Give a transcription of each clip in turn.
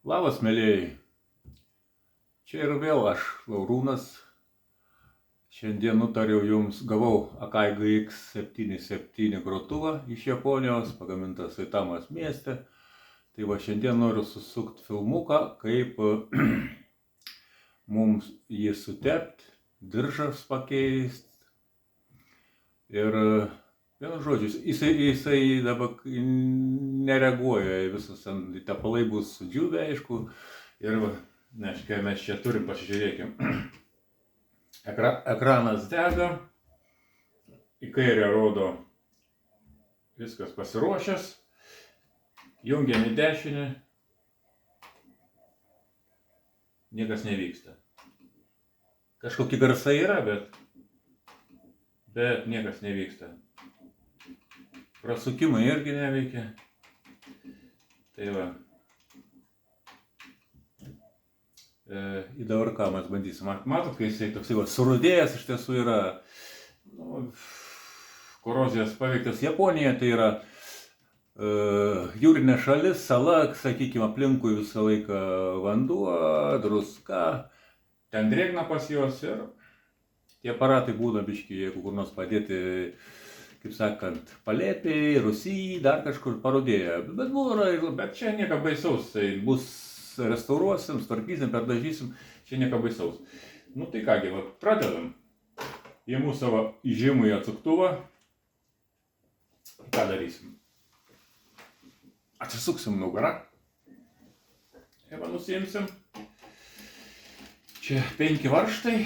Labas, mėlyjei. Čia ir vėl aš, Laurūnas. Šiandien nutariau jums, gavau Akai GX77 grotuvą iš Japonijos, pagamintas Saitamos mieste. Tai va, šiandien noriu susukti filmuką, kaip mums jį sutept, diržas pakeist. Ir vienu žodžiu, jisai dabar nereaguoja į visus, tepalai bus sudžiūvę, aišku. Ir va, neškai mes čia turim, pasižiūrėkim. Ekranas dega, į kairę rodo viskas pasiruošęs, jungiam į dešinę, niekas nevyksta. Kažkokie garsai yra, bet niekas nevyksta. Prasukimai irgi neveikia. Tai va. Į dabar ką mes bandysim. Matot, kai jisai toksai va, surudėjęs iš tiesų yra korozijos paveiktas. Japonija tai yra jūrinė šalis, sala, sakykime, aplinkui visą laiką vanduo, druska, ten drėgna pas juos ir tie aparatai būna biški, jeigu kur nors padėti, kaip sakant, palėpiai, Rusijai, dar kažkur parudėję. Bet čia nieko baisaus, tai bus restauruosim, tvarkysim, perdažysim, čia nieko baisaus. Nu tai kągi, va, pradedam. Įimu savo įžymųjį atsuktuvą. Ką darysim? Atsisuksim nugarą. Ir va, nusiimsim. Čia 5 varžtai.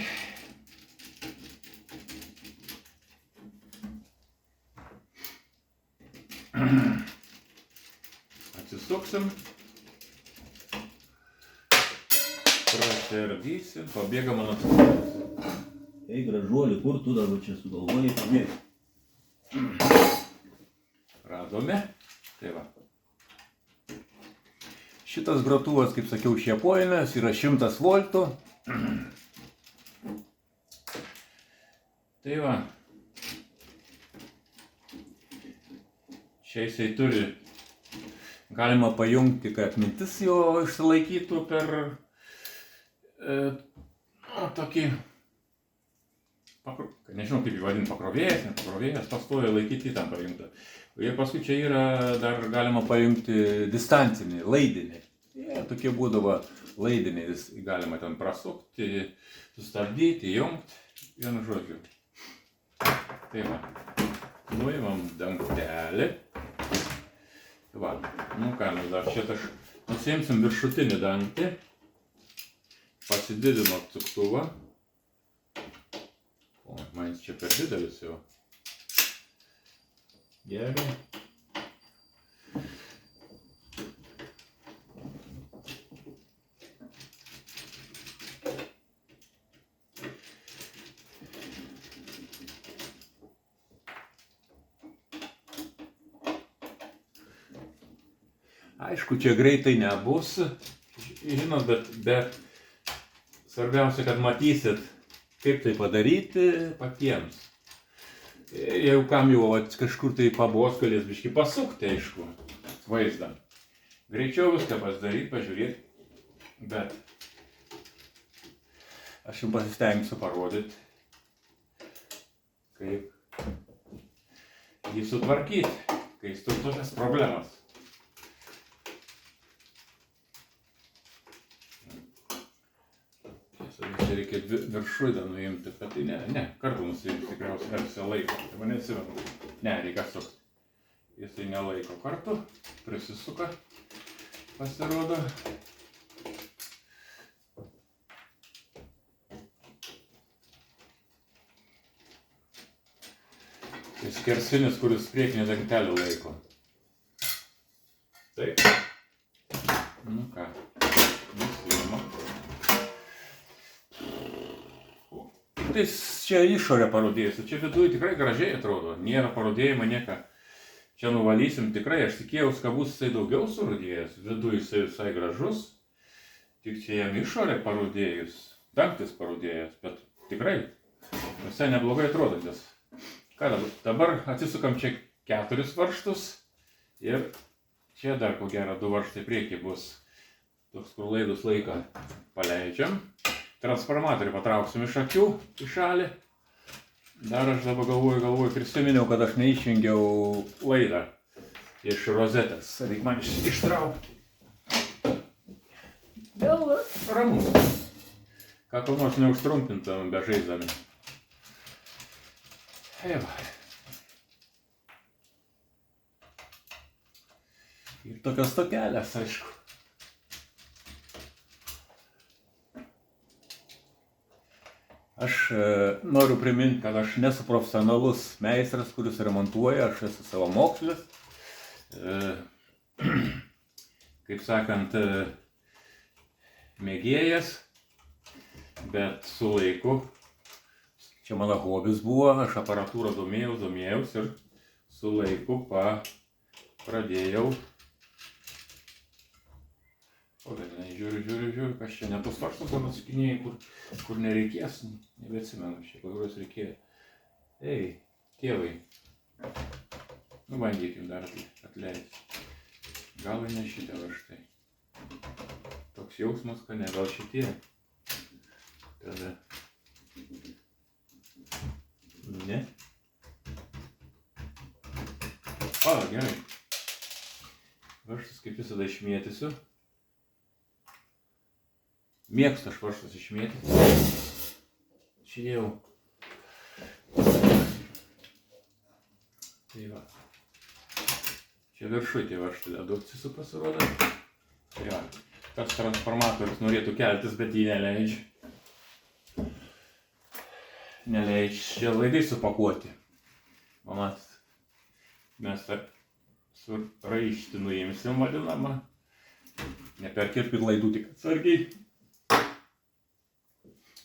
Atsisuksim. Prasiardysim, pabėga mano atsuktukas. Ei, gražuoli, kur tu dabar čia sugalvojai pabėgti? Radome. Tai va. Šitas grotuvas, kaip sakiau, iš Japonijos, yra 100 voltų. Tai va. Čia jisai turi, galima pajungti, kad mintis jo išsilaikytų per tokį, nežinau kaip jį vadinti, pakrovėjas, pastoja laikyti įtampą jungtą. Ir paskui čia yra dar galima pajungti distancinį, laidinį. Tokie būdavo laidiniai, galima ten prasukti, sustabdyti, jungti, vienu žodžiu. Tai va, nuimam dangtelį. Va, nu ką, mes dar šitą nusiimsim viršutinį dangtį. Pasididinu atsuktuvą. O, man jis čia per didelis jau. Gerai. Aišku, čia greitai nebus, žinot, bet svarbiausia, kad matysit, kaip tai padaryti patiems. Jeigu kam jau kažkur tai pabos, galės biškį pasukti, aišku, vaizdą. Greičiau viską pasidaryti, pažiūrėti, bet aš jums pasistengsiu parodyti, kaip jį sutvarkyti, kai jis turi tokias problemas. Čia reikia viršuidą nuimti, bet tai ne, kartu nusiimti tikriausiai, ar jisai laiko, tai man neatsimenu. Ne, reikia sukti. Jisai nelaiko kartu, prisisuka, pasirodo. Tai skersinis, kuris priekinį dangtelį laiko. Taip. Nu ką, nusiima. Tai čia išorė parodėjusi, čia viduje tikrai gražiai atrodo, nėra parodėjimo nieka. Čia nuvalysim tikrai, aš tikėjausi, kad bus jisai daugiau surudėjęs, viduje jisai visai gražus, tik čia jam išorė parodėjus, dangtis parodėjęs, bet tikrai visai neblogai atrodantis. Ką dabar atsisukam čia 4 varžtus ir čia dar ko gero 2 varžtai priekį bus. Toks, kur laidus laiką paleidžiam. Transformatorių patrauksim iš akių į šalį. Dar aš dabar galvoju, prisiminiau, kad aš neišjungiau laidą iš rozetės. Reik man ištraukti. Vėl ramu. Ką ko nors neužtrumpintam bežaisdami. Eva. Ir tokios tokelės, aišku. Aš noriu priminti, kad aš nesu profesionalus meistras, kuris remontuoja, aš esu savamokslis. Kaip sakant, mėgėjas, bet su laiku. Čia mano hobis buvo, aš aparatūrą domėjaus ir su laiku pradėjau. O vėlai, žiūriu, kas čia ne tos varžtos mano sukinėjai, kur nereikės, nebeatsimenu čia, kurios reikėjo. Ei, tėvai, nu bandykim dar atleisti. Gal ne šitą va štai. Toks jausmas, kad ne, gal šitie. Tada. Ne. O, gerai. Varžtas kaip visada išmėtysiu. Mėgstu aš varžtus išmėtyti. Čia jau. Tai va. Čia viršui tie varžtai dedukcijų pasirodo. Tai va. Tas transformatorius norėtų keltis, bet jį neleidžia. Neleidžia laidai supakuoti. Mamat, mes tą su raištį nuimsim vadinamą. Neperkirpit laidų tik atsargiai.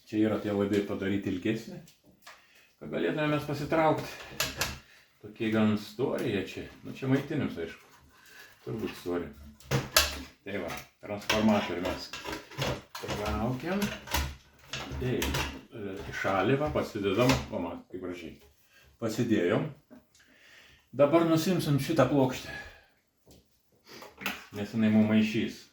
Čia yra tie laidai padaryti ilgesnį, kad galėtume mes pasitraukti. Tokie gan stori jie čia. Nu čia maitinims, aišku. Turbūt stori. Tai va, transformatorių mes traukiam. Tai į šalį va, pasidedam. O man, kaip gražiai. Pasidėjom. Dabar nusimsim šitą plokštę. Nes jinai mums maišys.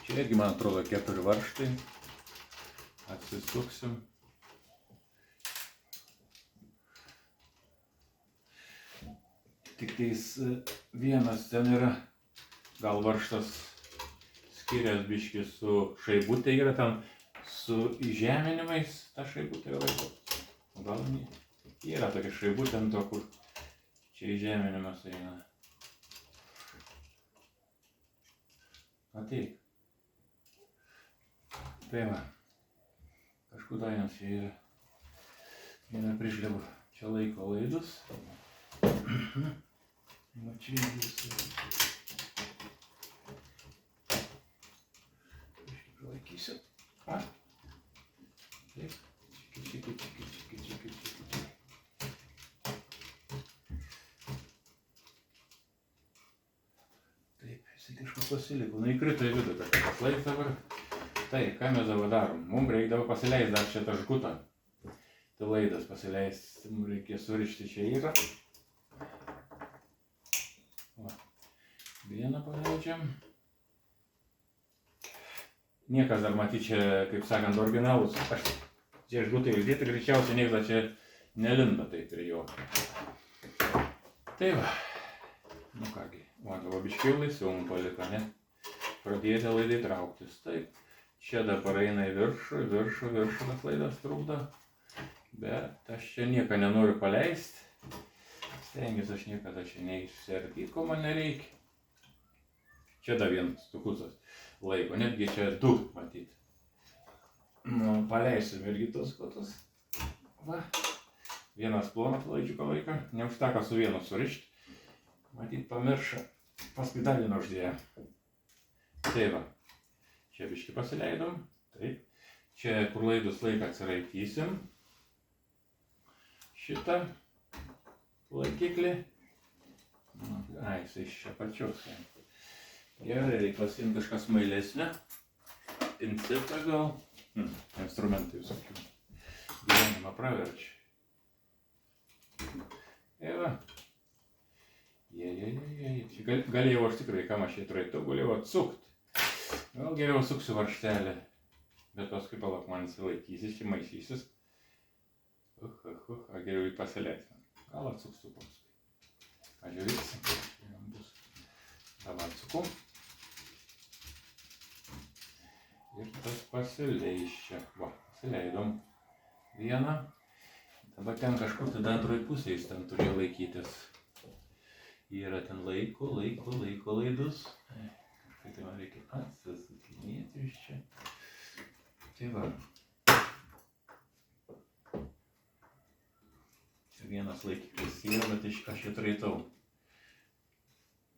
Čia irgi, man atrodo, 4 varžtai. Atsisuksim. Tik tais vienas ten yra, gal varžtas skirias biškį su šaibutė, yra ten su įžeminimais, ta šaibutė laiko. Gal ne? Yra tokia šaibutė ant to, kur čia įžeminimas eina. Ateik. Tai va, kažkur dainas čia yra. Viena prišliau, čia laiko laidus. Va čia visi. Biškį prilaikysiu. A? Taip. Čiki. Taip, jisai kažkas pasiliko. Nu įkrito į vidų, kad paslaik dabar. Tai, ką mes dabar darom? Mums reikdavo pasileisti dar čia taškutą. Tai laidas pasileisti, mums reikės surišti čia yra. Va. Vieną paleidžiam. Niekas dar matyt čia, kaip sakant, originalus. Aš čia žgutai įdėti, greičiausiai niekas čia nelinda taip prie jo. Tai va. Nu kągi, va, dabar biškiau laisviau mums paliko, ne? Pradėti laidai trauktis. Taip. Čia dabar eina į viršų, tas laidas trukdo. Bet aš čia nieko nenoriu paleisti. Stengiuosi aš niekada čia neišsiardyt, ko man nereikia. Čia dar vienas tukusas laiko, netgi čia 2 matyt. Nu, paleisim irgi tos kotus. Va. Vienas plonas laidžiuko laiko, neužteko su vienu surišti. Matyt, pamiršo. Paskui dar vieną uždėjo. Tai va. Čia biškį pasileidom. Taip. Čia kur laidus laiką atsiraikysim. Šitą laikiklį. Ai, jisai iš čia pačios. Gerai, reikia pasiimti kažką smailesnę. Pincetą gal. Instrumentai visokių. Gyvenimą praverčia. Tai va. Galėjau aš tikrai, kam aš įtraitau, galėjau atsukti. Gal geriau suksiu varžtelį, bet paskui palauk man įsilaikysis, įmaisysis. Geriau jį pasileisiu. Gal atsuksiu paskui. Pažiūrėsim, kaip jam bus. Dabar atsuku. Ir tas pasileis čia. Va, pasileidom vieną. Dabar ten kažkur tada antroj pusėje jis ten turėjo laikytis. Yra ten laiko laidus. Kažkai tai man reikia atsisukinėti iš čia. Tai va. Čia vienas laikiklis yra, bet aš jį traitau.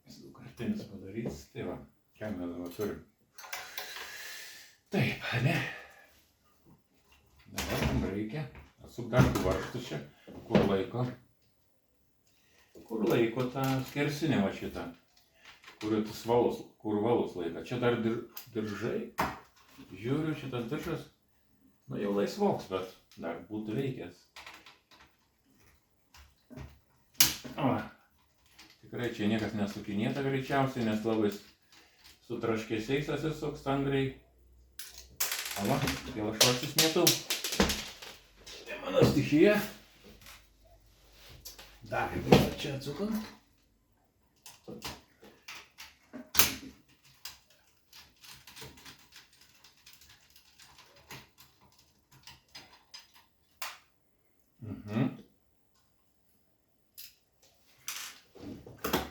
Jis daugkartinis padarys. Tai va, ką mes dabar turim. Taip, ne? Dabar mums reikia atsuk dar du varžtus čia, kur laiko tą skersinį va šitą, kur valus laika. Čia dar diržai, žiūriu, šitas diržas, nu jau laisvoks, bet dar būtų veikęs. O, tikrai čia niekas nesukinėta greičiausiai, nes labai su traškėsiais atsisuks stangriai. O va, vėl aš atsismėtau. Tai mano stichija. Dar vieną čia atsukam.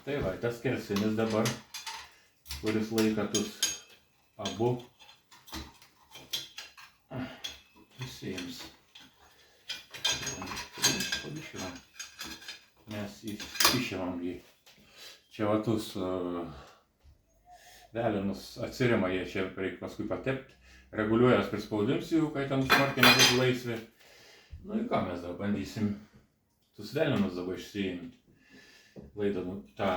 Tai va, tas skersinis dabar, kuris laika tus abu, susiims. Mes išimam jį. Čia va tus velinus atsirima, jie čia reikia paskui patepti. Reguliuojas prispaudims jų, kai ten smarkiai nebūtų laisvi. Nu ir ką mes dabar bandysim tus velinus dabar išsiimti. Laidą tą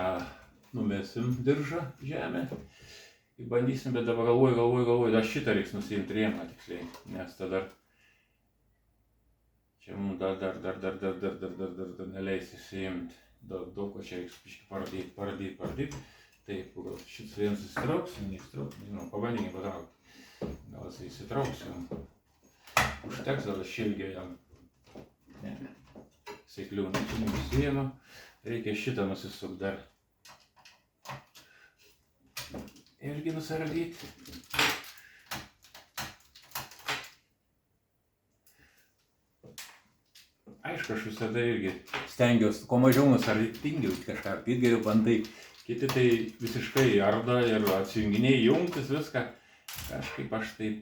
numesim diržą žemę. Ir bandysim, bet dabar galvoju, dar šitą reiks nusiimti rėmą tiksliai, nes tada čia mums dar neleis įsiimti. Daug ko čia reiks biškį pardyti. Taip, gal šis vienas įsitrauks, nežinau, pabandykim patraukti. Gal jis įsitrauks jau. Užteks, gal šilgė jam. Ne, seiklių neįsiėma. Reikia šitą nusisuk dar. Irgi nusardyti. Aišku, aš visada irgi stengiuosi, kuo mažiau nusardyti, tingiau kažką, tai geriau bandai. Kiti tai visiškai arda ir atsijunginiai, jungtis viską. Kažkaip aš taip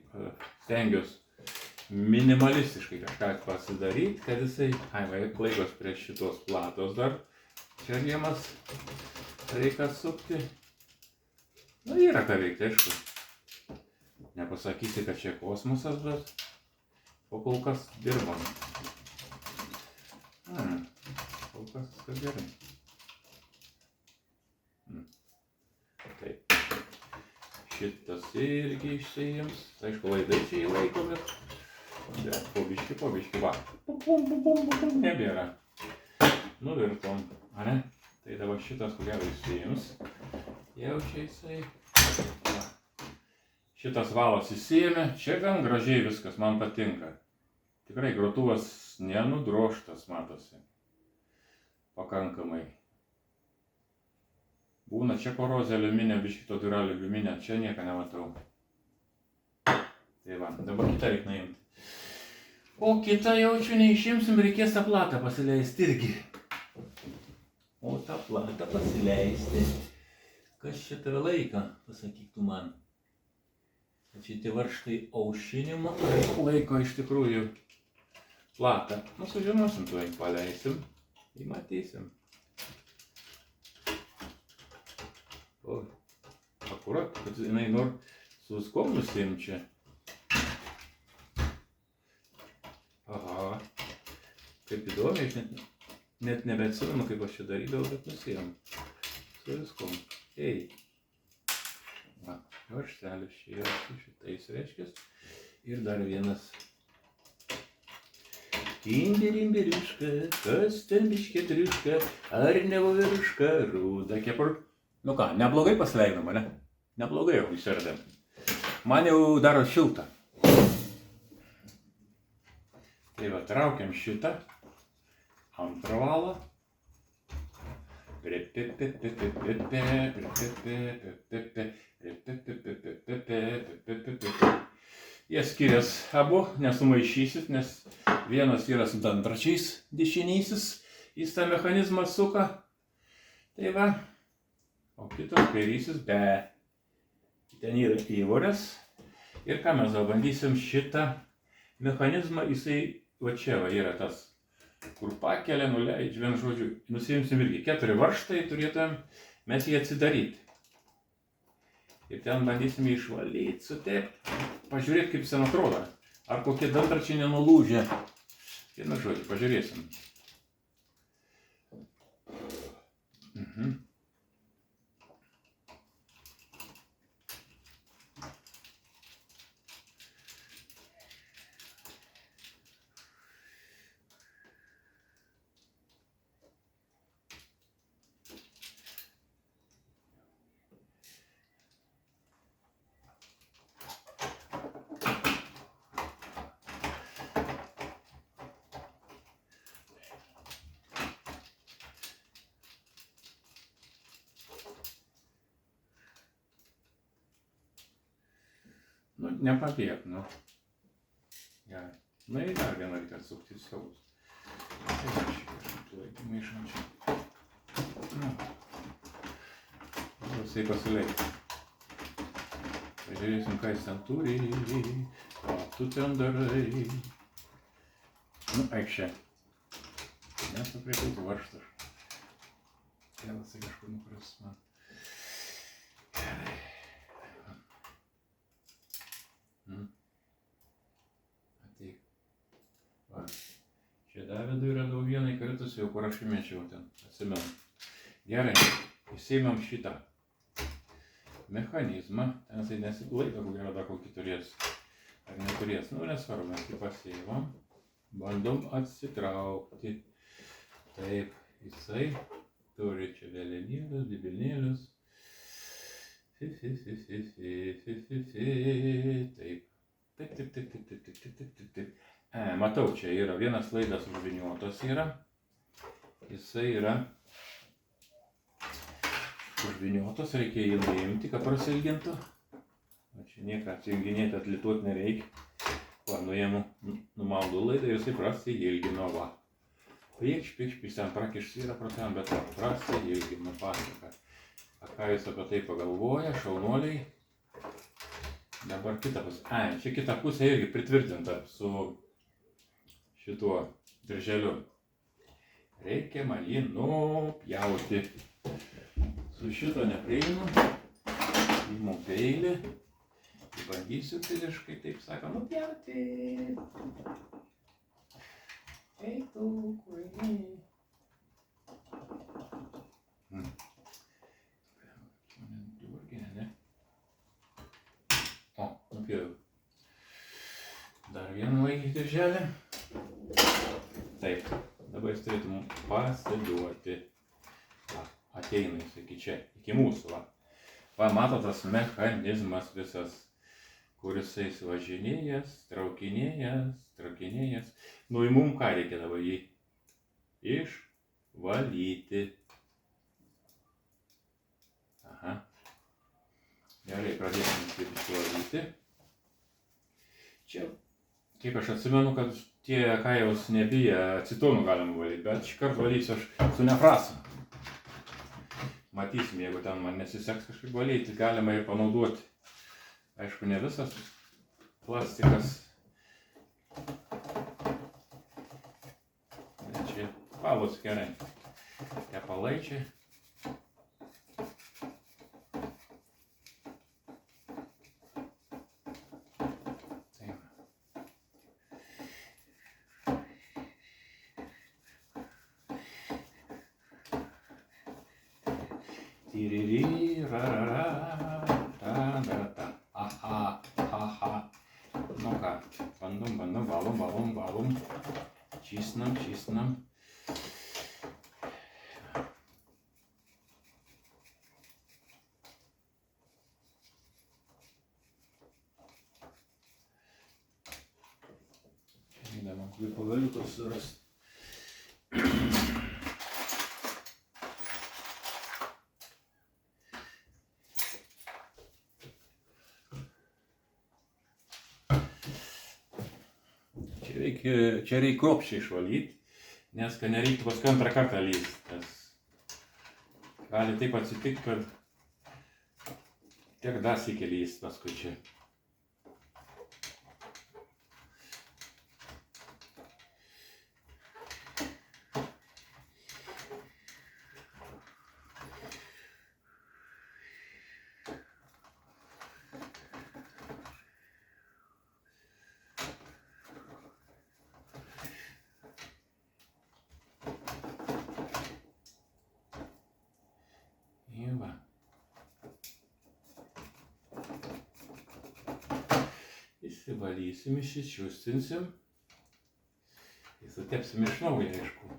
stengiuosi minimalistiškai kažką pasidaryti, kad jisai, laikos prie šitos platos dar. Čia rėmas reikia atsukti. Nu, yra ką veikti, aišku. Nepasakysi, kad čia kosmosas, bet o kol kas dirbam. Kol kas viskas gerai. Taip. Šitas irgi išsiims. Aišku, laidai čia įlaikomi. Bet po biškį, va. Nebėra. Nuvirtom. Ane? Tai dabar šitas, ko gero, įsiims. Jau čia jisai. Va. Šitas valas įsiėmė. Čia gan gražiai viskas, man patinka. Tikrai grotuvas nenudrožtas, matosi. Pakankamai. Būna čia korozija aliuminė, biškito durelio aliuminė, čia nieko nematau. Tai va, dabar kitą reikia nuimti. O kitą jaučiu neišimsim, reikės tą platą pasileisti irgi. O tą platą pasileisti, kas čia tave laika, pasakyk tu man. Kad šitie varžtai aušinimo laiko iš tikrųjų platą. Nu, sužinosim, tuoj paleisim, įmatysim. O, akurat, kad jinai nori su viskom nusiimt čia. Aha, kaip įdomiai, aš net nebeatsimenu, kaip aš čia darydavau, bet nusiim. Su viskom. Ei. Va, varžtelis čia yra su šitais reiškės. Ir dar vienas Timbirimbiriška, kas ten biškė triuška, ar ne voveriška, rūda kepur. Nu ką, neblogai pasveikinam, ne? Neblogai jau išsiardėm. Man jau daro šilta. Tai va, traukiam šitą. Antrą valą. Jie skirias abu, nesumaišysit, nes vienas yra su dantračiais dešinysis, jis tą mechanizmą suka. Tai va, o kitas kairysis be. Ten yra įvorės. Ir ką mes bandysim šitą mechanizmą, jisai va čia va yra tas, kur pakelia, nuleidžia, vien žodžiu, nusiimsim irgi 4 varžtai, turėtumėm mes jį atsidaryti. Ir ten bandysime išvalyti, sutepti, pažiūrėti, kaip sen atrodo, ar kokie dantračiai nenulūžia. Vienu žodžiu, pažiūrėsim. Nu, nepabėg, nu. Gerai. Na ir dar vieną reikia atsukti savus. Tai va šitą laikymą išančią. Nu. Visai pasileik. Pažiūrėsim, ką jis ten turi. Ką tu ten darai. Nu, eik čia. Nesupriekai, tu varžtas. Kėlasai kažkur nukras man. Gerai. Ateik. Va. Čia Davidui radau vieną įkritusi, jau kur aš įmečiau ten. Atsimenu. Gerai. Įsėmėm šitą mechanizmą. Ten jisai nesilaiko, ko gero dar kokį turės. Ar neturės. Nu, nesvarbu, mes jį pasėmam. Bandom atsitraukti. Taip. Jisai turi čia vėlenėlius, dibilnėlius. Taip. Taip. Matau, čia yra vienas laidas užviniuotas yra. Jisai yra užviniuotas, reikia jį nuimti, kad prasilgintų. O čia nieką atsijunginėti, atlituoti nereikia. Va, nuėmu, numaudau laidą ir jisai prasilgino, va. Pikš, ten prakišs yra pro ten, bet prasilgino pasaka. Ką jūs apie tai pagalvoja, šaunuoliai. Dabar kitą pusę. Čia kita pusė irgi pritvirtinta su šituo dirželiu. Reikia man jį nupjauti. Su šito neprieinu. Imu peilį. Bandysiu fiziškai, taip sako, nupjauti. Eik tu, kur eini. O, nupjauju. Dar vieną laikį dirželį. Taip, dabar jis turėtų pasiduoti. Va, ateina jis iki čia, iki mūsų. Va, va mato tas mechanizmas visas, kuris jis važinėjas, traukinėjas. Nu, į mum ką reikia dabar jį išvalyti. Aha. Gerai, pradėsime taip išvalyti. Čia, kaip aš atsimenu, kad tie kajaus nebiję acetonų galima valyti, bet šį kartą valysiu aš su nefrasu. Matysim, jeigu ten man nesiseks kažkaip valyti, galima ir panaudoti. Aišku, ne visas plastikas. Bet čia palus gerai. Tepalai čia. Nu ką, bandom, valom. Čystinam. Man kokį pagaliuką surasti. Čia reikia kruopščiai išvalyti, nes kad nereiktų paskui antrą kartą lyst. Nes gali taip atsitikti, kad tiek dar sykį lyst paskui čia. Įsivalysim, išsičiustinsim ir sutepsim iš naujo, aišku.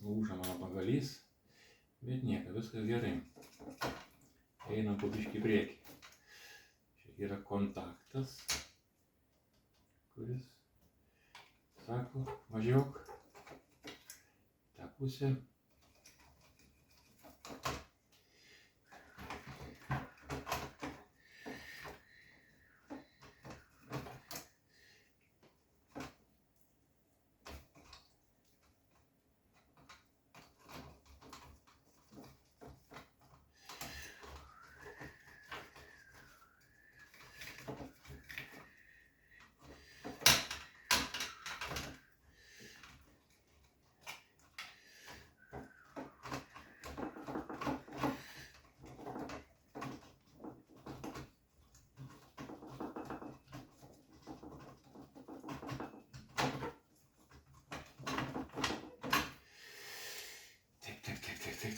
Lūža mano pagalys, bet nieko, viskas gerai. Einam po biškį į priekį. Čia yra kontaktas, kuris sako, važiuok tą pusę.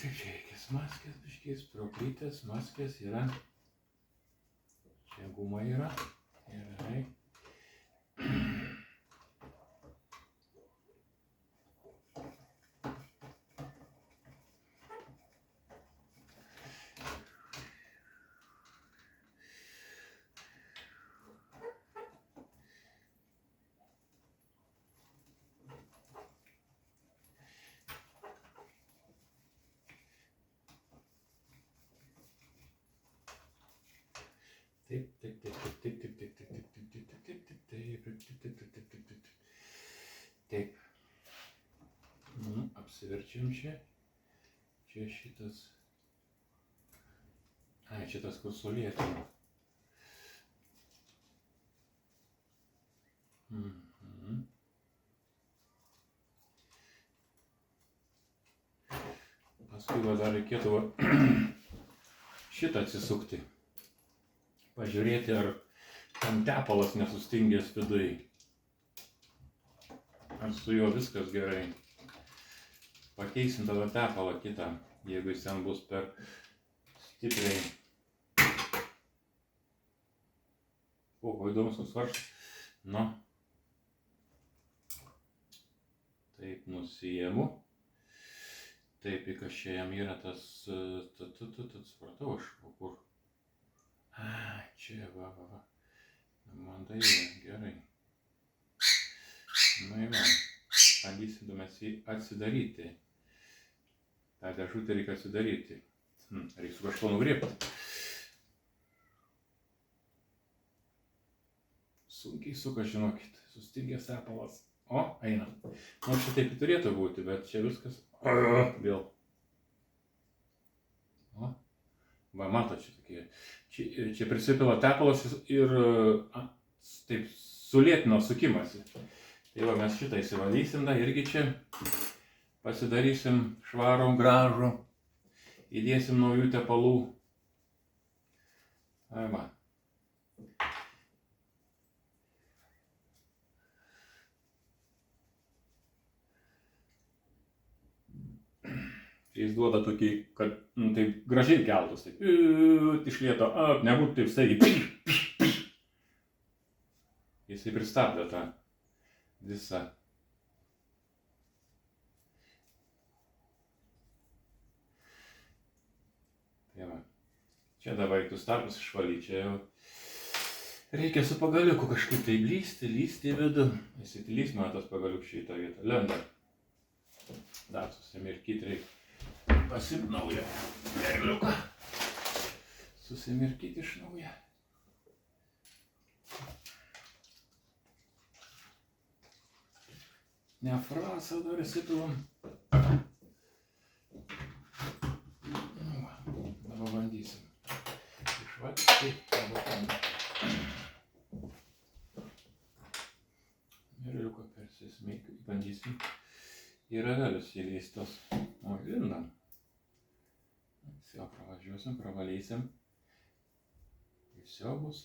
Taip, čia reikės maskės, biškės, proklytės, maskės yra. Čia guma yra. Gerai. Taip. Apsiverčiam čia. Čia šitas. Ai, šitas kur sulėtų. Paskui dar reikėtų šitą atsisukti. Pažiūrėti, ar tam tepalas nesustingęs viduj. Ar su juo viskas gerai. Pakeisim tada tepalą kitą, jeigu jis ten bus per stipriai. O, įdomus nusvarš. Nu. Taip nusiėmu. Taip, kas čia jam yra tas... Supratau aš, o kur? A, čia, va. Man tai gerai. Na ir va, bandysim mes jį atsidaryti. tą dėžutę reikia atsidaryti. Reikia su kažko nugriebti. Sunkiai suka, žinokit, sustingęs tepalas. O, eina. Nors šitaip turėtų būti, bet čia viskas... Vėl. O, va, matot čia tokie. Čia prisipila tepalas ir taip sulėtino sukimasi. Tai va, mes šitą įsivalysim, da, irgi čia pasidarysim švarų, gražų. Įdėsim naujų tepalų. Va. Jis duoda tokį, kad taip gražiai keltus, taip iš lėto, nebūtų taip staigiai. Jisai pristabdė tą visą Čia dabar tus tarpus išvalyti, čia jau reikia su pagaliuku kažkaip tai lysti į vidų. Įsitlys man tas pagaliukas šitą vietą. Lenda. Dar susimirkyti reikia. Pasimt naują perliuką. Susimirkyti iš naujo. Ne frasą dar įsipilam. Dabar bandysim. Išvalyti. Perliuką persismėkiu. Bandysim. Į ragelius įleistos. O vindam. Vėl pravažiuosim, pravalysim. Viso bus.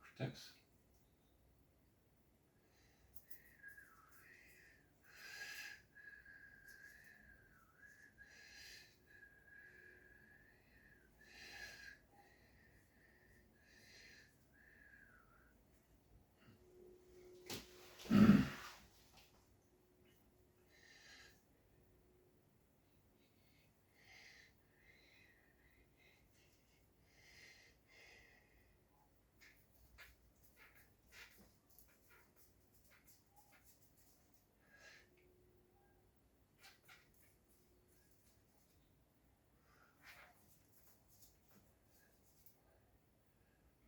Užteks.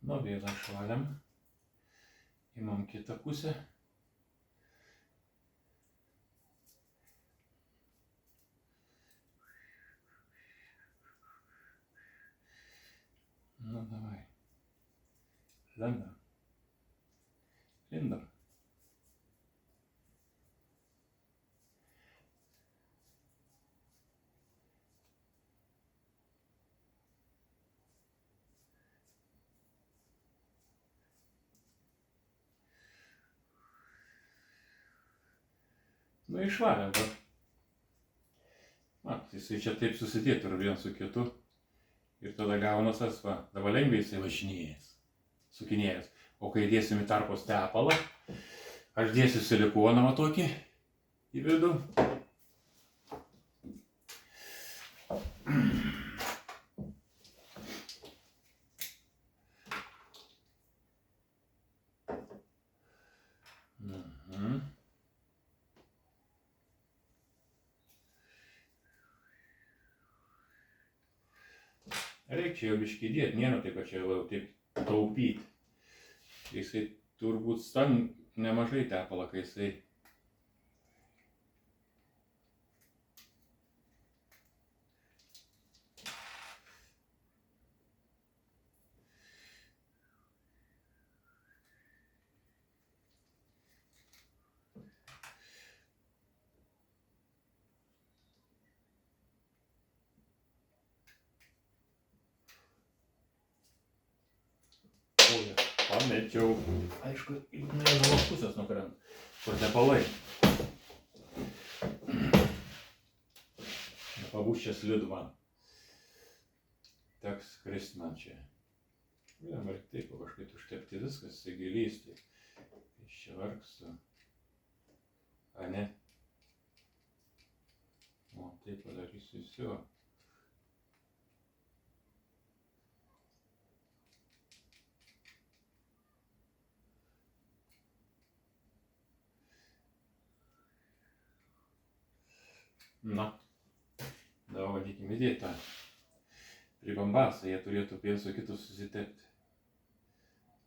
Nu, vėl išvalėm. Imam kitą pusę. Nu, davai. Lendam. Lindam. Nu, išvalėm. Mat, jisai čia taip susidėtų ir vien su kitu. Ir tada gaunas tas, va, dabar lengviai jisai važinėjęs, sukinėjęs. O kai dėsim į tarpus tepalą, aš dėsiu silikoną va tokį į vidų. Reikia čia jau biškį dėti, nėra taip, kad čia jau taip taupyti. Jisai turbūt stan nemažai tepalą, kai jisai pamečiau. Aišku, nuo vienos pusės nukrenta, kur tepalai. Nepabūs čia slidu man. Teks krist man čia. Galima ir taip kažkaip užtepti viskas, įsigilysti. Iš čia vargstu. A ne? O, taip padarysiu visio. Na, dabar bandykim įdėti tą pribambasą, jie turėtų viens su kitu susitepti.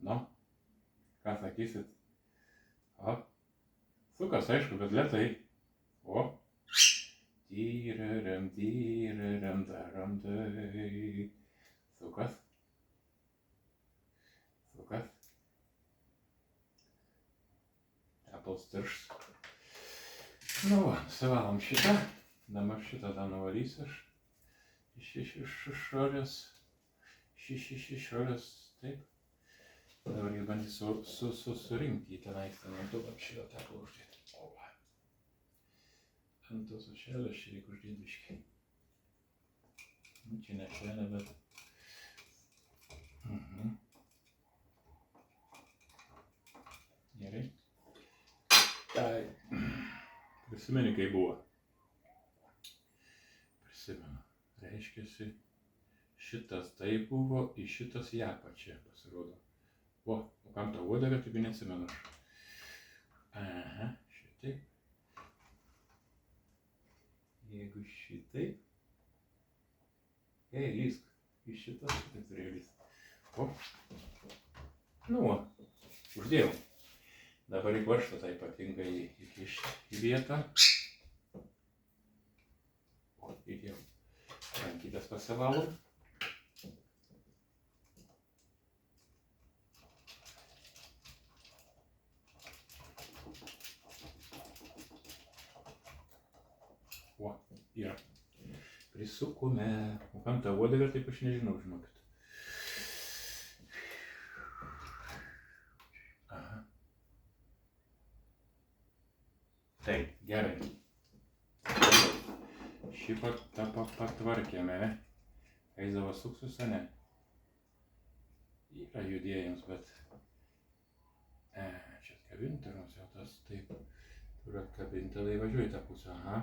Nu, ką sakysit? O, sukas aišku, bet lėtai. O, tyrerem, daram, tai. Sukas. Sukas. Tepals tiršs. Nu va, nusivalom šitą. Dabar šitą tą nuvalysiu aš. Iš išorės. Iš išorės. Taip. Dabar jį bandysiu surinkti į tenais. Du šitą tepalą uždėti. O va. Ant tos ašelės čia reikia uždėti biškį. Čia ne ašelė, bet. Gerai. Tai. Prisimeni, kai buvo. Prisimenu. Reiškiasi, Šitas tai buvo, į šitas į apačią pasirodo. O kam ta uodega, taigi neatsimenu aš. Aha, šitaip. Jeigu šitaip. Lysk. Iš šitas šitaip turėjo lyst. O. Nu, uždėjau. Dabar į varžtą tai ypatingai įkišti į vietą. O, įdėjau. Rankytės pasivalom. O, yra. Prisukome. O kam ta uodega, taip aš nežinau, žinokit. Aha. Taip, gerai. Šį patvarkėme. Eidavo suksus, ne? Yra judėjimas, bet... Čia atkabinti, nors jau tas taip. Turiu atkabinti, tada įvažiuoju tą pusę. Aha.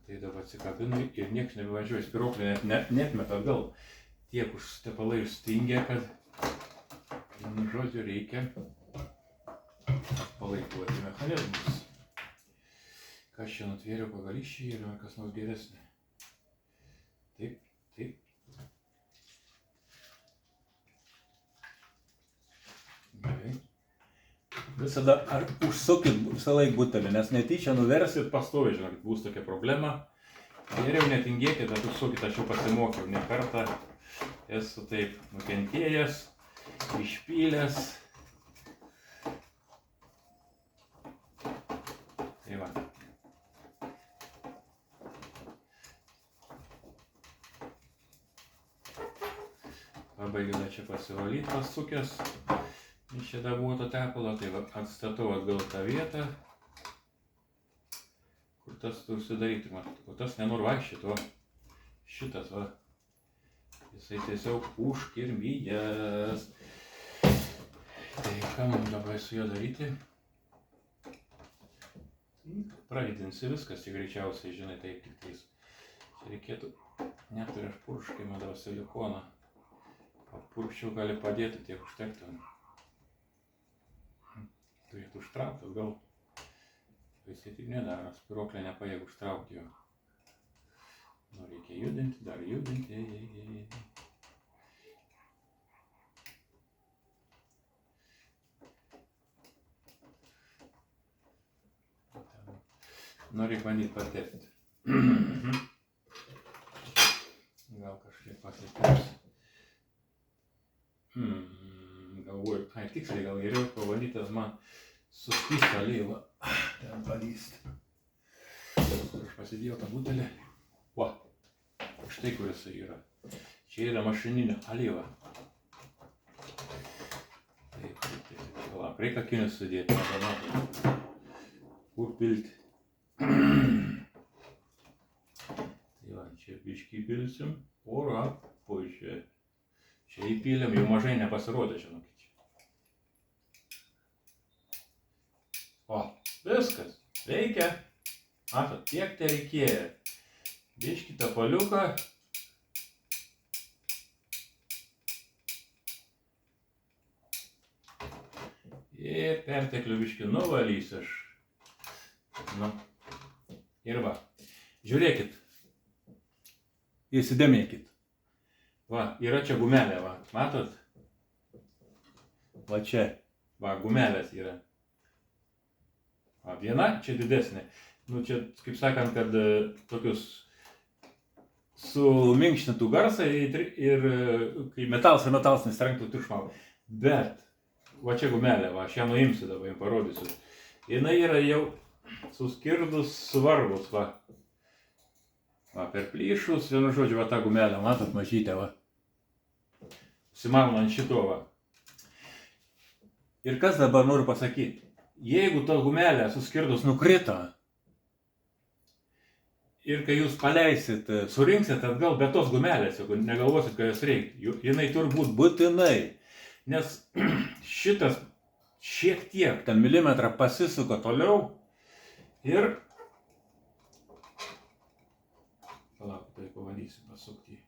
Tai dabar atsikabinu ir nieks nebevažiuoja. Spiroklė netmeta atgal. Tiek už tepalai užstingė, kad žodžiu reikia atpalaiduoti mechanizmus. Kas čia nutvėriau pagališčiai ir kas nors geresnė. Taip, taip. Gerai. Visada užsukit visą laiką butelį, nes netyčia nuversit pastoviai, žinokit, bus tokia problema. Geriau netingėkit, bet užsukit, aš jau pasimokiau ne kartą. Esu taip nukentėjęs, išpylęs. Tai va. Pabaigiu čia pasivalyti pasukęs. Iš čia dabuoto tepalo, tai va, atstatau atgal tą vietą, kur tas užsidaryti, o tas nenori vaikščioti, o šitas va, jisai tiesiog užkirmijęs. Tai ką man dabar su juo daryti? Pradedinsi viskas, tai greičiausiai, žinai, taip tik tais. Čia reikėtų, net ir aš purškime dar silikoną, papurkščiau gali padėti, tiek užtektų. Turėtų užtraukti, gal visi tik nedaro, spiroklė nepajėgų užtraukti jo. Nu, reikia judinti, dar judinti. Noriu bandyti patepti. Gal kažkiek pasitepsiu. Galvoju, tiksliai gal geriau pavalytas man su skystą alyvą. Ten palysti. Aš pasidėjau tą butelį. Va, štai kur jisai yra. Čia yra mašininė alyva. Taip. Palauk, reikia akinius sudėti. Kur pilti? Tai va, čia biškį pilsim. Ora, puišiai. Čia įpylėm, jau mažai nepasirodė, žinokit. O, viskas, veikia. Matot, tiek tai reikėjo. Biškį tepaliuką. Ir perteklių biškį nuvalysiu aš. Nu, ir va, žiūrėkit. Įsidėmėkit. Va, yra čia gumelė, va, matot? Va čia, va, gumelės yra. Va, viena čia didesnė. Nu, čia, kaip sakant, kad tokius suminkštintų garsą ir kai metalas nestrenktų triukšmą. Bet, va čia gumelė, va, aš ją nuimsiu dabar, jums parodysiu. Jinai yra jau suskirdus svarbus, va. Va, per plyšus, vienu žodžiu, va, tą gumelę, matot, mažytę, va. Simaunu ant šito, va. Ir kas dabar noriu pasakyti? Jeigu ta gumelė suskirdus nukrito ir kai jūs paleisit, surinksit atgal be tos gumelės, jeigu negalvosit, kad jos reikia, jinai turi būti būtinai, nes šitas šiek tiek, ten milimetrą pasisuka toliau ir palauk, tai pabandysiu pasukti.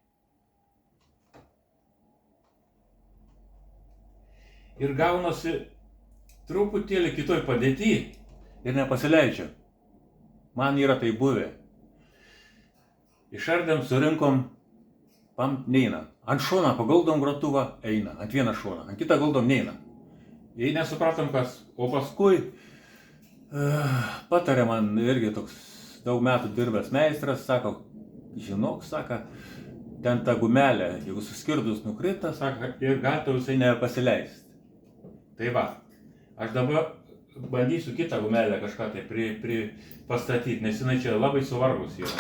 ir gaunasi truputėlį kitoj padėty ir nepasileidžia. Man yra tai buvę. Išardėm, surinkom, pam, neina. Ant šoną paguldom grotuvą, eina. Ant vieną šoną, ant kitą guldom, neina. Jei nesupratom kas. O paskui patarė man irgi toks daug metų dirbęs meistras, sako, žinok, sako, ten ta gumelė, jeigu suskirdus nukrita, sako, ir gali visai nepasileisti. Tai va, aš dabar bandysiu kitą gumelę kažką tai pastatyti, nes jinai čia labai suvargus yra.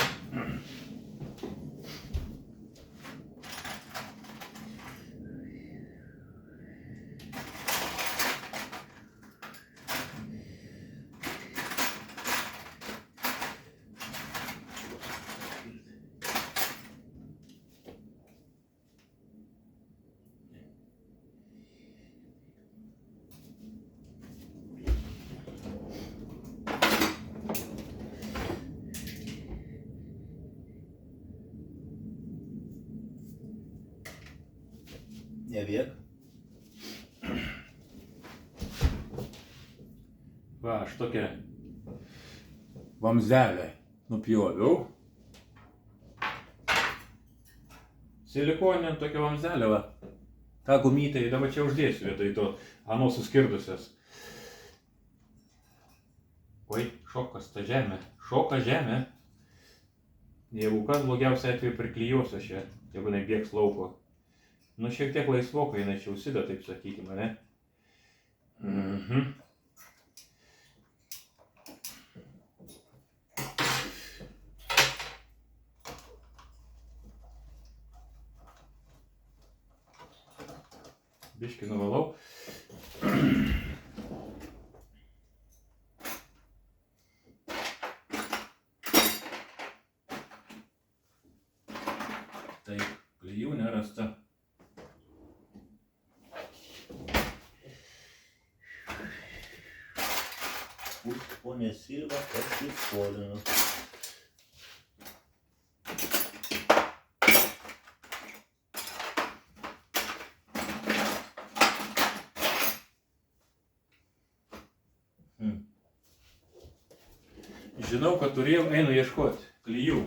Nebėg. Va, aš tokią vamzelę nupjoviau. Silikoninę tokią vamzelę, va. Ta gumytė, dabar čia uždėsiu vietoj to ano suskirdusias. Oi, šokas ta žemė. Šoka žemė. Jeigu kas, blogiausia atveju priklijuosiu aš ją, jeigu nebėgs lauko. Nu, šiek tiek laisvokai, jinai čia užsideda, taip sakykime, ne? Biškį nuvalau. Taip, klijų nerasta. Ponė Silva pasiskolino. Žinau, kad turėjau, einu ieškoti klijų.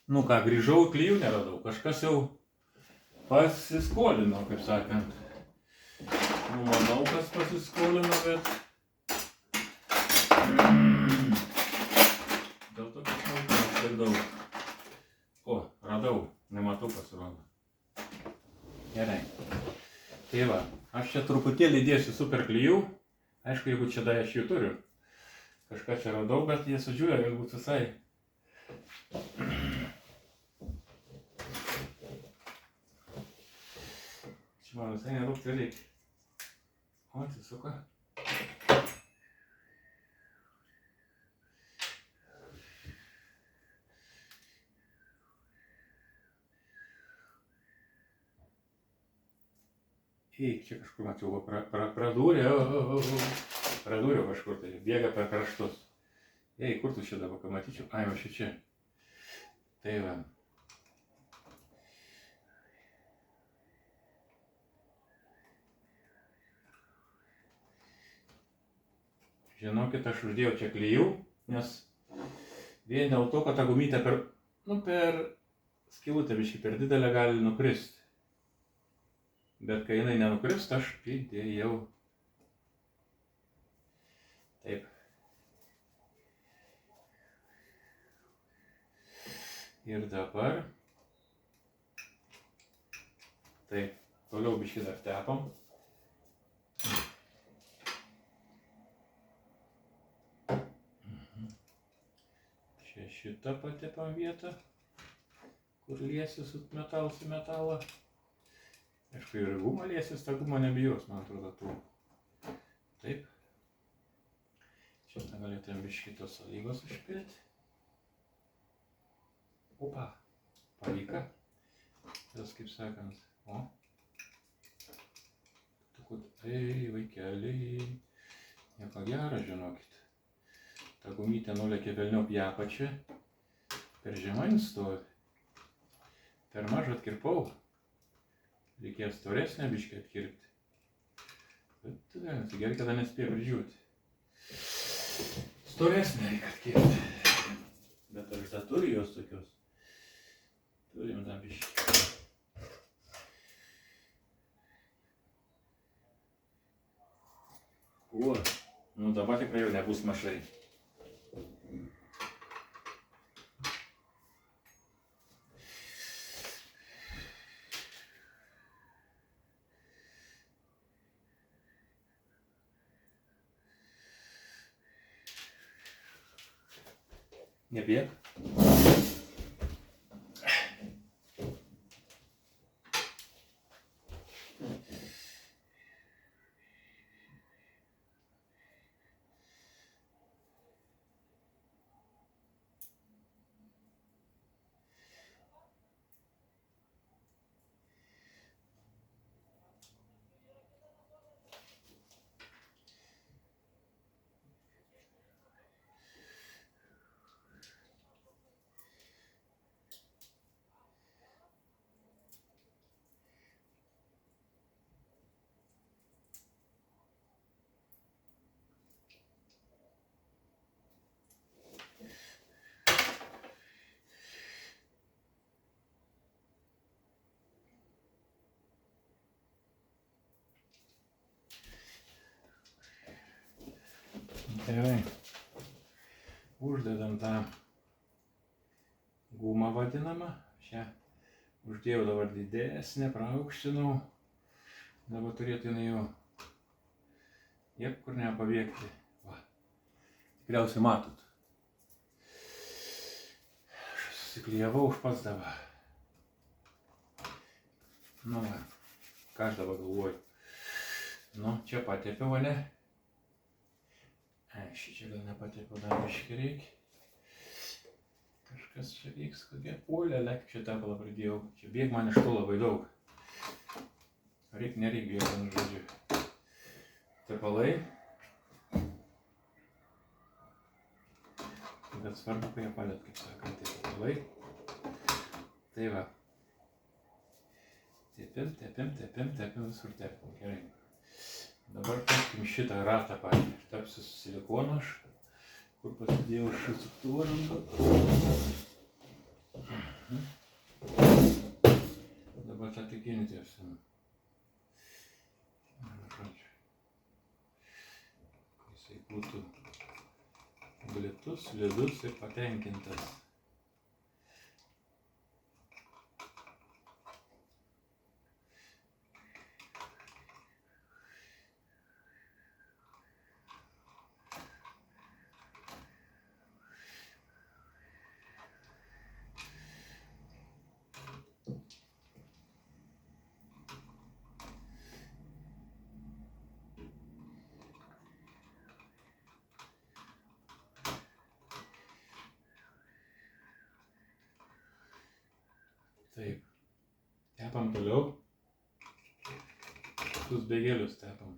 Nu ką, grįžau, klijų neradau, kažkas jau pasiskolino, kaip sakant. Nu, manau, kas pasiskolino, bet... Dėl to, kad smulkmenos tiek daug. O, radau, nematau pasirodo. Gerai. Tai va, aš čia truputėlį dėsiu super klijų. Aišku, jeigu čia dar aš jų turiu. Kažką čia radau, bet jie sudžiūvė, galbūt visai. Čia man visai nedaug tai reikia. O, atsisuka. Eik, čia kažkur mačiau, pradūriau kažkur tai, bėga per kraštus. Ei, kur tu čia dabar pamatyčiau? Ai, va čia. Tai va. Žinokit, aš uždėjau čia klijų, nes vien dėl to, kad ta gumytė per skylutę biškį per didelę gali nukrist. Bet kai jinai nenukrist, aš įdėjau. Taip. Ir dabar. Taip, toliau biškį dar tepam. Čia šitą patepam vietą, kur liesis su metalą. Aišku, ir gumą liesis, ta guma nebijos, man atrodo, tų. Taip. Šitą galėtume biškį tos alyvos užpilti. Opa, pavyka. Tas, kaip sakant, o. Ei, vaikeliai, nieko gero, žinokit. Ta gumytė nulėkė velniop į apačią, per žemai stovi. Per mažą atkirpau. Reikėjo storesnę biškį atkirpti. Bet gerai, kada nespėjo prižiūrėti. Storesnę reikia atkirpti. Bet aš dar turiu jos tokios. Turim dar biškį. O, nu dabar tikrai jau nebus mažai. Nebėg. Gerai. Uždedam tą gumą vadinamą. Šią uždėjau dabar didesnę, praaukštinau. Dabar turėtų jinai jau niekur nepabėgti. Va. Tikriausiai matot. Aš susiklijavau už pats dabar. Nu va, ką aš dabar galvoju. Nu, čia patepiau, ne? Šičia gal nepatepiau, dar biškį reikia. Kažkas čia vyks, kokia puolėlė, čia tepalą pridėjau. Čia bėg man iš to labai daug. Nereik bėg, vienu žodžiu. Tepalai. Bet svarbu, kai jie palėt, kaip sakant, tai tepalai. Tai va. Tepim, visur tepim, gerai. Dabar tepkim šitą ratą patį. Tepsiu su silikonu aš, kur pasidėjau šusuktuvą randu. Dabar tą tikinį tepsim. Jisai būtų glitus, slidus ir patenkintas. Taip, tepam toliau, tuos beigelius tepam.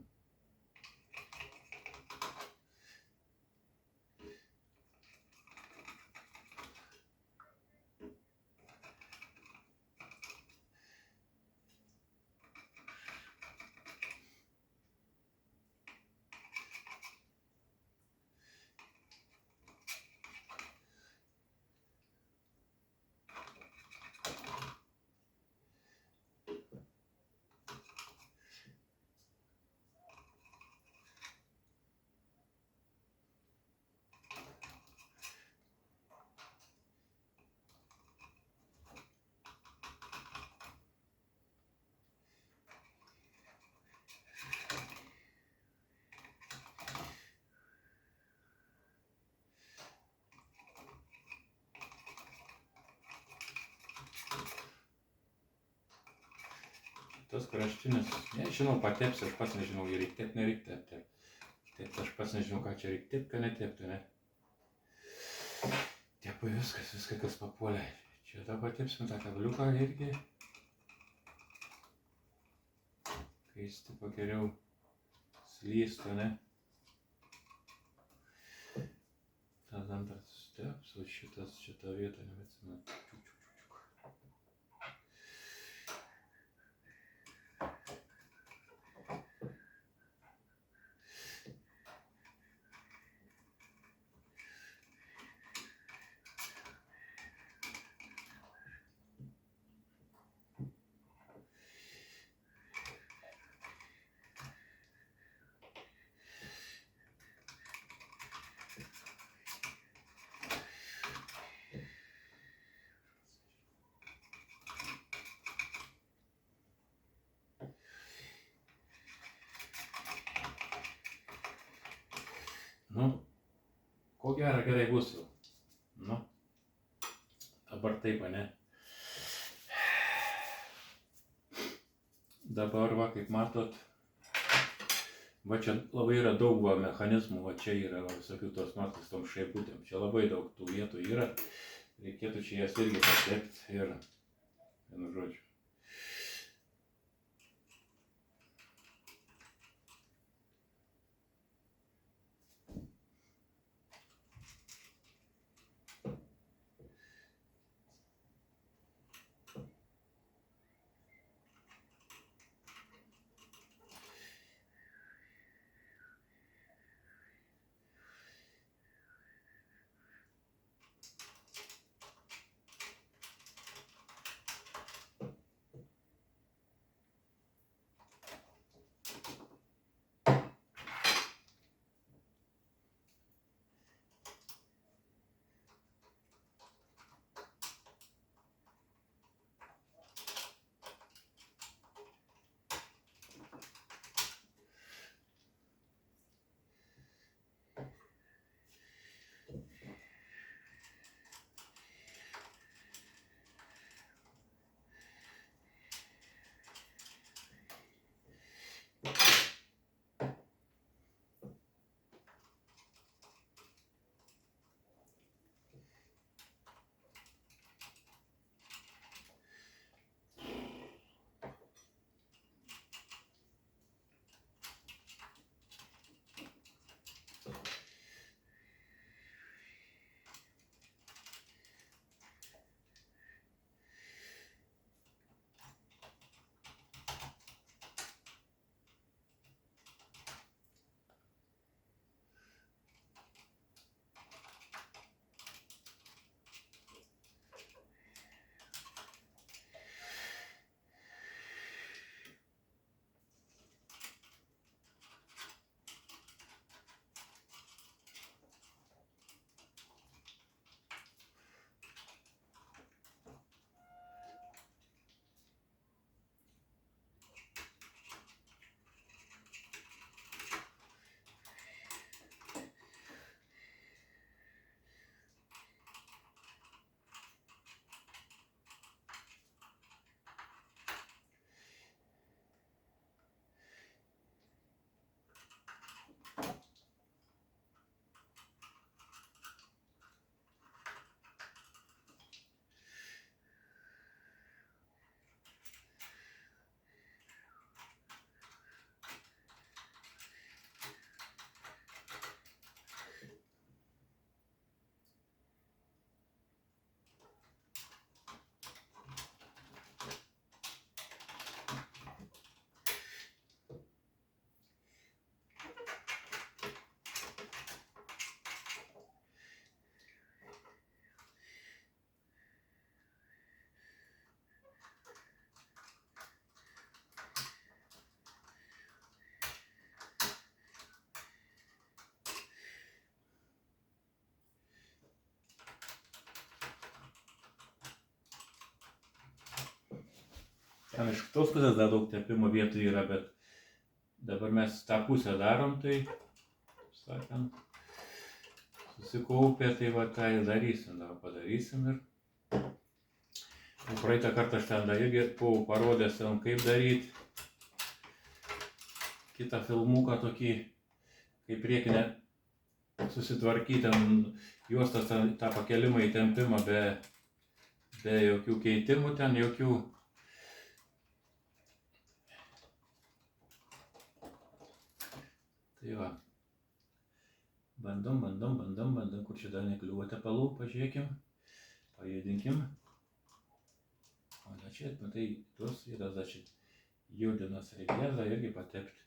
šitas kraštinis, nežinau, patepsiu, aš pats nežinau, jį reikia tepti, nereikia tepti. Taip, aš pats nežinau, ką čia reikia tepti, ką netepti, ne. Tepu viskas, kas papuolė. Čia dabar tepsim tą kabliuką irgi. Kai jis tipo geriau slystų, ne. Tas antras steps, o šitą vietą nebeatsimenu. Nu, ko gero gerai bus jau. Nu, dabar taip, ne. Dabar va, kaip matot, va čia labai yra daug va mechanizmų, va čia yra va, visokių tos matos tom šaiputėm. Čia labai daug tų vietų yra. Reikėtų čia jas irgi patepti ir, vienu žodžiu. Ten iš kitos pusės dar daug tepimo vietų yra, bet dabar mes tą pusę darom, tai, taip sakant, susikaupę, tai va tą ir darysim, dar padarysim ir praeitą kartą aš ten dar irgi buvau parodęs, kaip daryti. kitą filmuką tokį, kaip priekinę susitvarkyti ten juostas, tą pakelimą įtempimą be jokių keitimų, ten jokių. Tai va. Bandom, kur čia dar nekliuvo tepalų, pažiūrėkim, pajudinkim. O da čia, matai, tuos yra, da čia judinas reikės, da irgi patepti.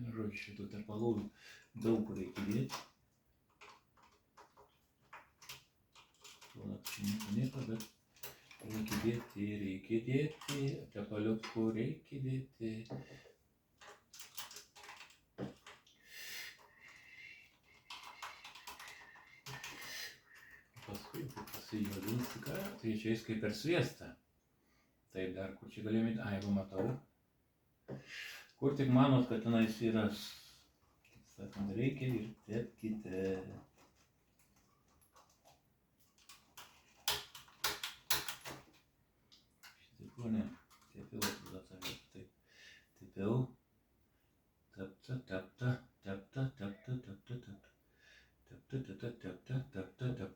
Vienu žodžiu, šitų tepalų daug kur reikia dėti. Nieko, bet reikia dėti, tepaliukų reikia dėti. Paskui pasijodins, tai čia jis kaip per sviestą. Tai dar kur čia galėjome, va matau. Kur tik manot, kad tenais yra, kaip sakant, reikia ir tepkite. Šitaip, ne, tepiau, taip, tepiau,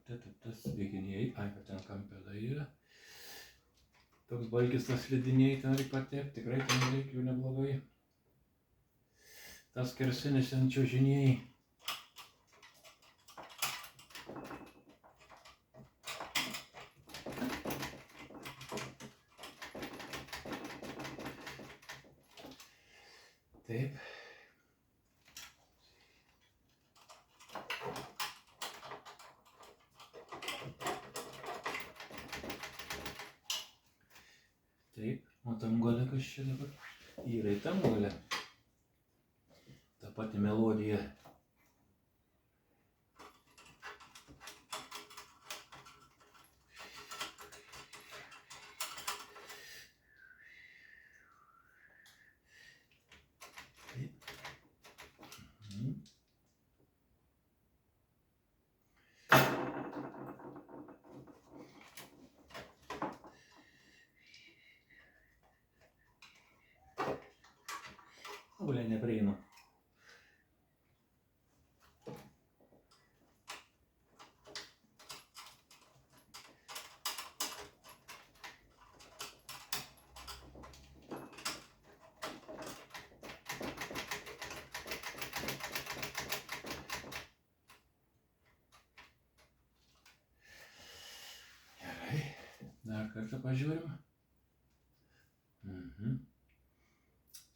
tepta, sviediniai, ai, kad ten kampelai yra. Toks balkis tas slidiniai, ten reikia patepti, tikrai ten reikia jų neblogai. Tas kersinis ant čiužiniai. Taip. Taip, o tam gale kas čia dabar? Yra į tam gale. Ta pati melodija. Taip. Ble, neprieinu. Dar kartą pažiūrim.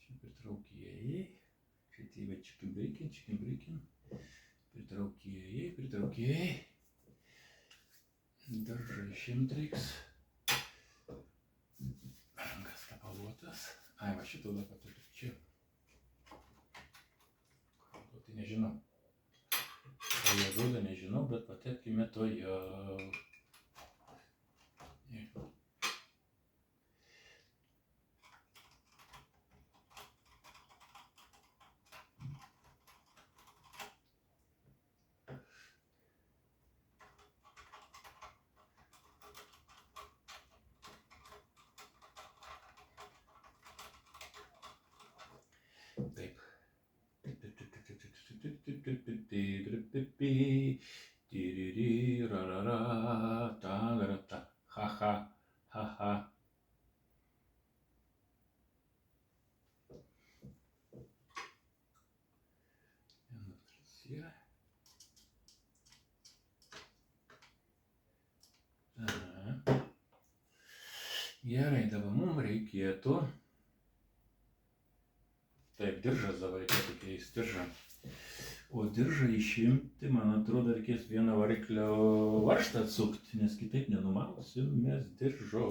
Čia pritraukėjai. Šitie va čikinbrikin. Pritraukėjai. Daržai išimt reiks. Rankas kapaluotas. Ai, va šitą dar paturiu čia. Tai nežinau. O jie duoda, nežinau, bet patepkime to jau. Taip. Ha. Gerai, dabar mums reikėtų. Taip, diržas dabar reikėtų keisti diržą. O diržą išimti, man atrodo, reikės vieną variklio varžtą atsukti, nes kitaip nenumausim mes diržo.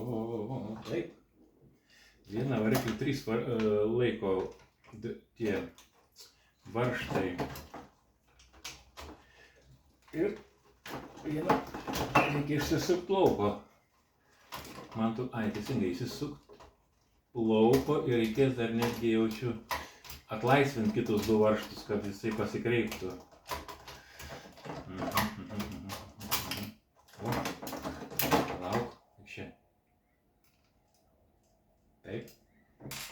Taip. Vieną variklį 3 laiko tie varžtai. Ir vieną reikia išsisukti lauko. Man tu, teisingai, išsisukti lauko ir reikės dar netgi jaučiu atlaisvinti kitus 2 varžtus, kad jisai pasikreiptų. O, lauk, čia. Taip,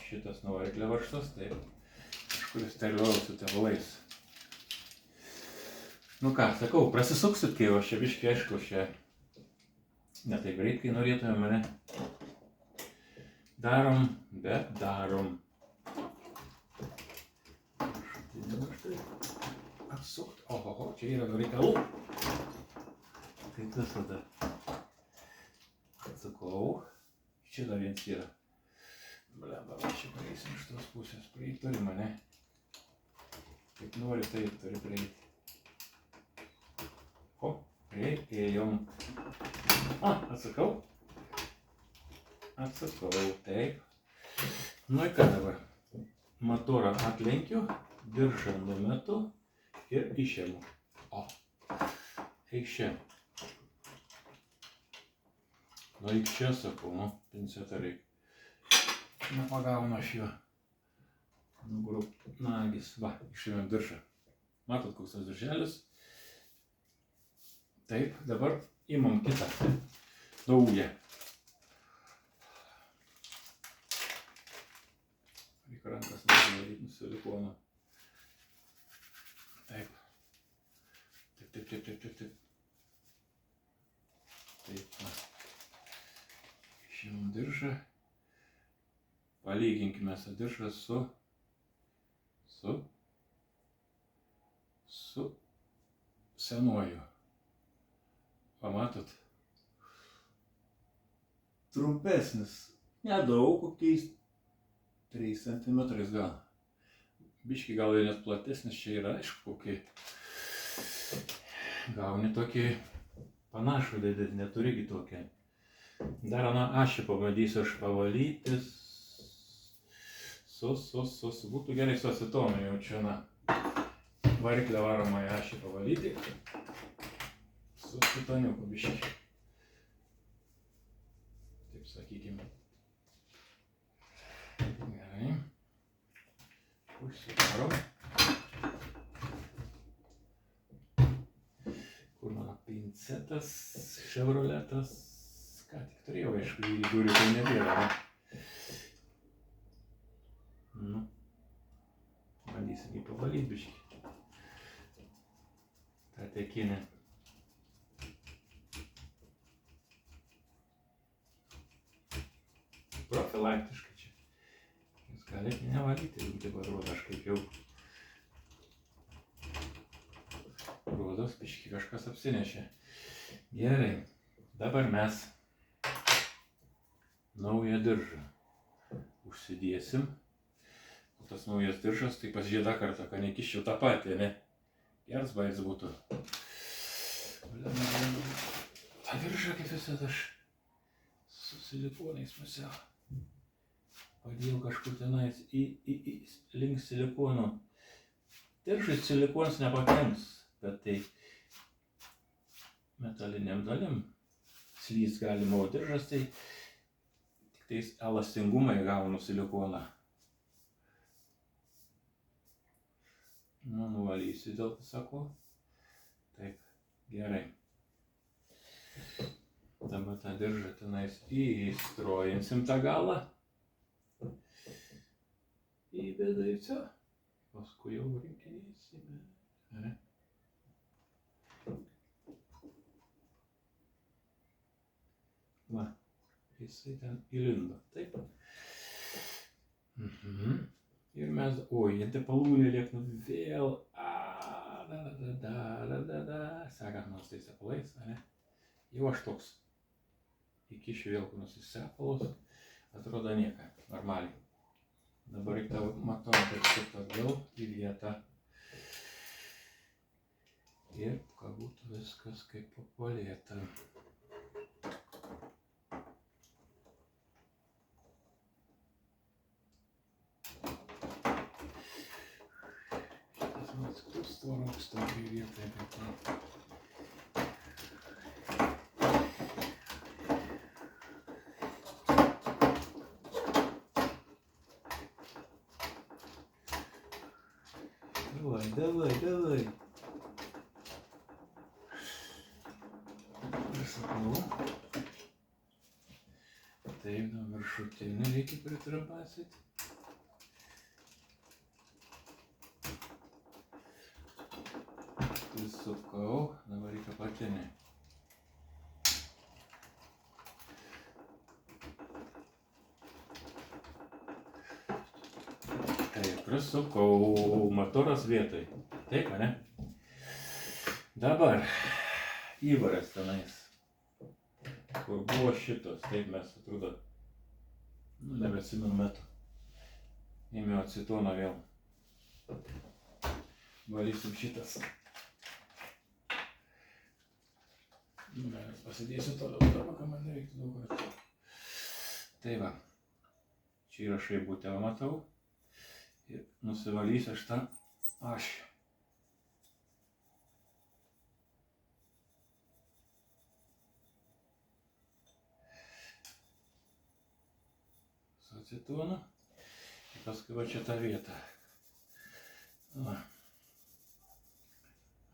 šitas nuo variklio varžtas, taip. Kažkuris terliuoju su tebalais. Nu ką, sakau, prasisuksit, kai aš čia biškai, aišku, čia ne taip greit, kai norėtume mane. Darom, bet darom. Atsukt, oho, čia yra reikalų. Tai tas tada atsukau. Čia dar viens yra. Blemba, čia pareisim iš tos pusės. Prieit turi mane. Kaip nori, taip turi prieiti. O, ėjom. Atsukau. Atsukau, taip. Nu ir ką dabar? Motorą atlenkiu, diržą numetu ir išimu. O, eik čia. Nu, eik čia, sakau, nu, pincetą reik. Nepagaunu aš jo. Nugrup nagis. Va, išėmėm diržą. Matot, koks tas dirželis. Taip, dabar imam kitą. Naują. Reikia rankas nusivalyti silikonu. Taip. Taip. Taip, va. Išimam diržą. Palyginkime tą diržą su senuoju. Pamatot? Trumpesnis. Nedaug, kokiais 3 cm gal. Biški gal ir net platesnis čia yra, aišku, kokį. Gauni tokį panašų dėdėti, neturigi tokią. Dar aną ašį pabandysiu aš pavalyti. Būtų gerai su acetonu jau čia variklio varomąją ašį pavalyti. Su acetoniuku biški. Taip sakykime. Gerai. Užsidarom. Kur mano pincetas, ševroletas. Ką tik turėjau, aišku, į durį tai nebėra. Nu. Bandysim jį pavalyti biškį. Ta tekinė. Profilaktiškai čia. Jūs galite nevalyti, jeigu taip atrodo, aš kaip jau rodos, biškį kažkas apsinešė. Gerai, dabar mes naują diržą užsidėsim. O tas naujas diržas, tai pas žiedą kartą, kad nekiščiau tą patį, ne? Geras baits būtų. Ta diržą, kaip visada, aš su silikonais pusiau. Padėjau kažkur tenais link silikono. Diržai silikonas nepakenks, bet tai metaliniam dalim slys galima, o diržas tai tik tais elastingumą įgaunu silikoną. Nu, nuvalysiu dėl sako. Taip, gerai. Dabar tą diržą tenais įstrojinsim tą galą. Įbėdaisiu. Paskui jau rinkinėsime. Va, jisai ten įlindo. Taip. Ir mes, antipalūnė liekna vėl. Sekant nors tais apalais, ne? Jau aš toks. Įkišiu vėl kur nors į sepalus. Atrodo nieka, normaliai. Dabar reikia matau, kad šitą vėl į vietą. Ir kad būtų viskas kaip papolėta. Šitas mackus tvoroks tokiai vietai, bet tai. Давай. Prasakau. Taip, nuo viršutinį reikia pritrapasyti. Įsukau, dabar reikia apatinį. Taip, prisukau, motoras vietoj. Taip, ane? Dabar įvaras tenais, kur buvo šitos, taip mes atrodo, nebeatsimenu metų. Ėmiau acetoną vėl. Valysim šitas. Mes pasidėsiu toliau darbą, ką man nereiktų daug kartų. Tai va, čia yra šaibutę matau ir nusivalysiu aš tą ašį. Su acetonu ir paskui va čia tą vietą. Va.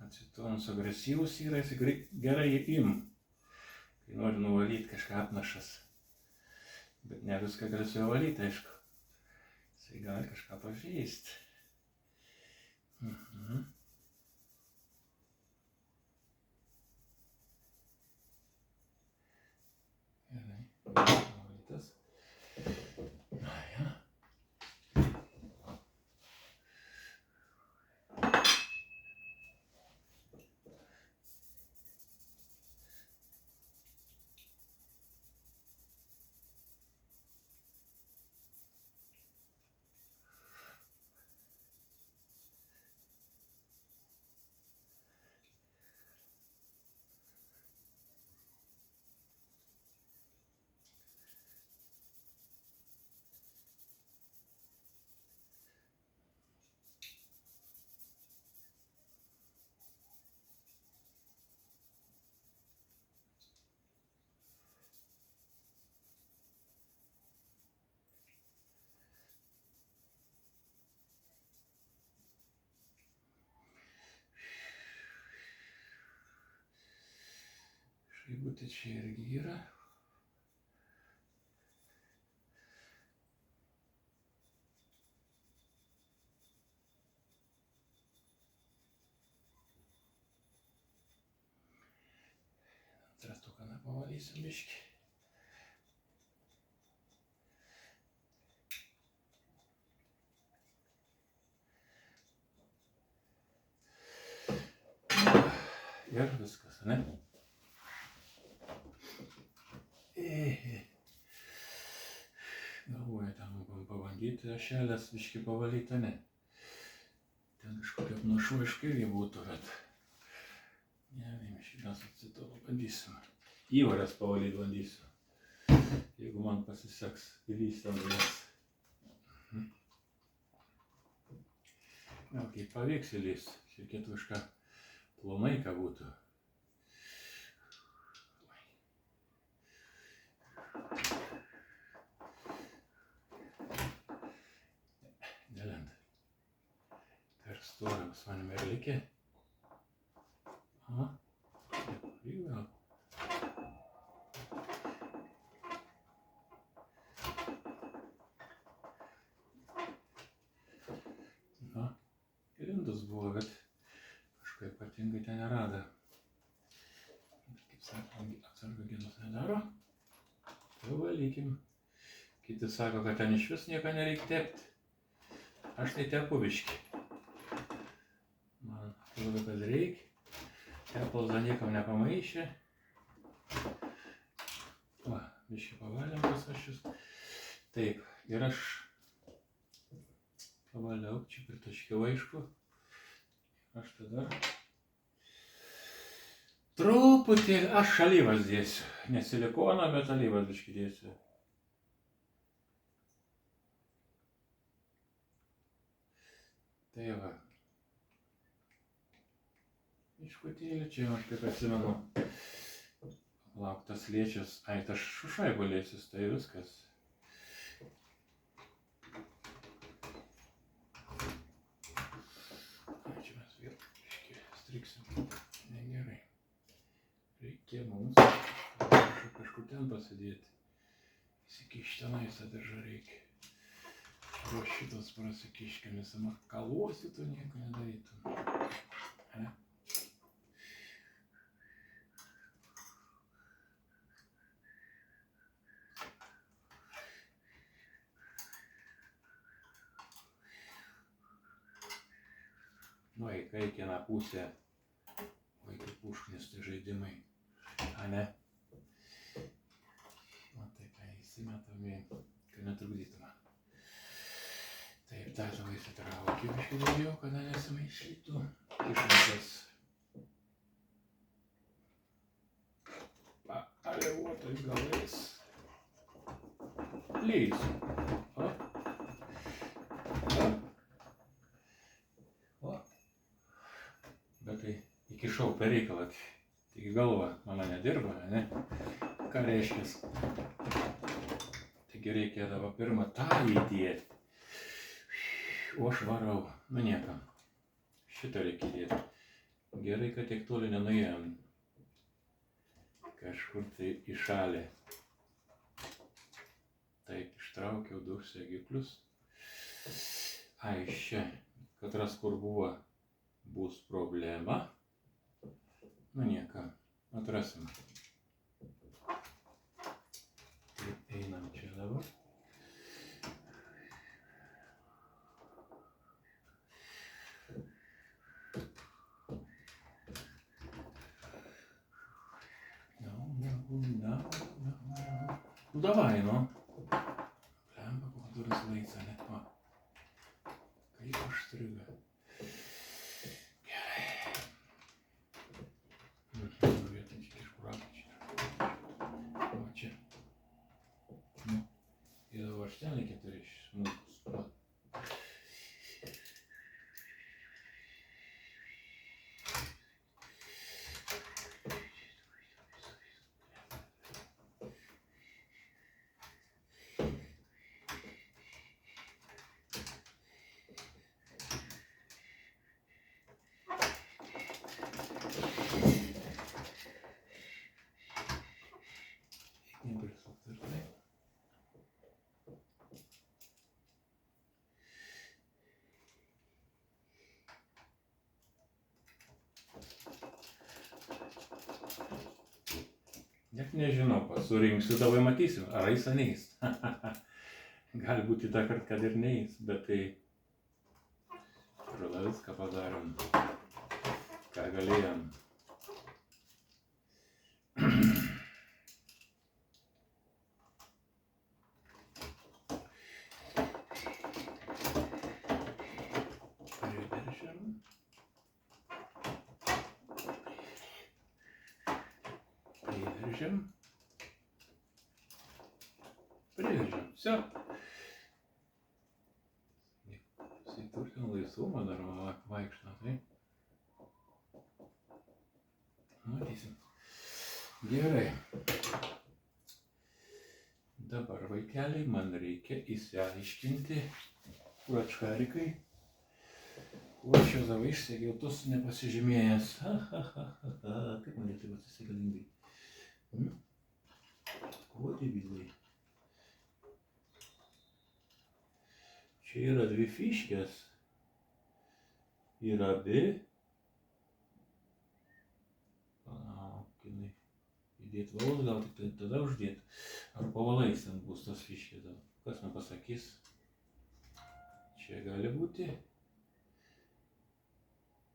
Acetonas agresyvus yra, jis gerai im, kai nori nuvalyti kažką apnašas. Bet ne viską gali su juo valyti, aišku. Jisai gali kažką pažeisti. Gerai, nuvalytas. Na ja. Šaibutė čia irgi yra. Antrastuką pavalysim biškį. Ir viskas, ne? Galvoju, ten pabandyti ašelės biškį pavalyti, ne? Ten kažkokia apnašuoškai irgi būtų, bet... Gerai, mes šitas acetoną bandysim. Įvarės pavalyti bandysiu. Jeigu man pasiseks įlįsti ant manęs. Gal kaip pavyks įlįsti, reikėtų kažką plonai, ką būtų. Nelenda. Per storą pas manimi ir likė. Aha. Gal. Na, grindus buvo, bet kažko ypatingai ten nerado. Kaip sako, atsargogenus nedaro. Tai valykim. Kiti sako, kad ten iš vis nieko nereikia tepti. Aš tai tepu biškį. Man atrodo, kad reikia. Tepalą niekam nepamaišė. Va, biškį pavalėm tas ašis. Taip, ir aš pavaliau, čia pritaškiau aišku. Aš tada Truputį aš alyvas dėsiu. Ne silikoną, bet alyvas biškį dėsiu. Tai va. Iškutėlį čia, aš kaip atsimenu. Lauk, tas liečias. Ai, tas šušaibo liesis, tai viskas. Ai, čia mes vėl biškį striksim. Negerai. Reikia mums kažkur ten pasidėti. Įsikišti tenais tą daržą reikia. Pro šitos prasikiškėmis, makaluosi, tu nieko nedarytum. Ne? Nu, eik, vieną pusę. Vaikai pušknis tai žaidimai. A ne? O tai ką įsimetami, kad netrukdytume. Taip, dar tavo įsitraukiu biškį daugiau, kada nesimaišytų. Išmėtas. Paalivuotais galais. Lysiu. O. O. Bet tai įkišau per reikalą. Tik galva mano nedirba, ne? Ką reiškės? Taigi reikėdavo pirmą tą įdėti. O aš varau. Nu niekam. Šitą reikia įdėti. Gerai, kad tiek toli nenuėjom. Kažkur tai į šalį. Taip, ištraukiau du segiklius. Ai, čia. Katras kur buvo, bus problema. Nu nieko, atrasim. Taip, einam čia dabar. Ну давай, ну. Прям походу разлыться, не то. Kaip aš striga. Gerai. Vietą tik kažkur apčiai. O čia. Nu. Ir dabar štelė 4 smulkus. Va. Neprisukti ir taip. Net nežinau, surinksiu, davai matysim, ar eis ar neis. Gali būti tą kartą, kad ir neis, bet tai žoda viską padarom, ką galėjom. Priveržėm. Все. Jisai turi ten laisvumą dar vaikšto, tai? Matysim. Gerai. Dabar, vaikeliai, man reikia įsiaiškinti, kur atškarikai. Kur aš jau savo išsegiau, tus nepasižymėjęs. Kaip man tai atsisigalingai. Ko debilai. Čia yra dvi fiškės. Yra abi. Palaukinai. Įdėt valus, gal tik tai tada uždėt. Ar po valais ten bus tos fiškės. Kas man pasakys? Čia gali būti.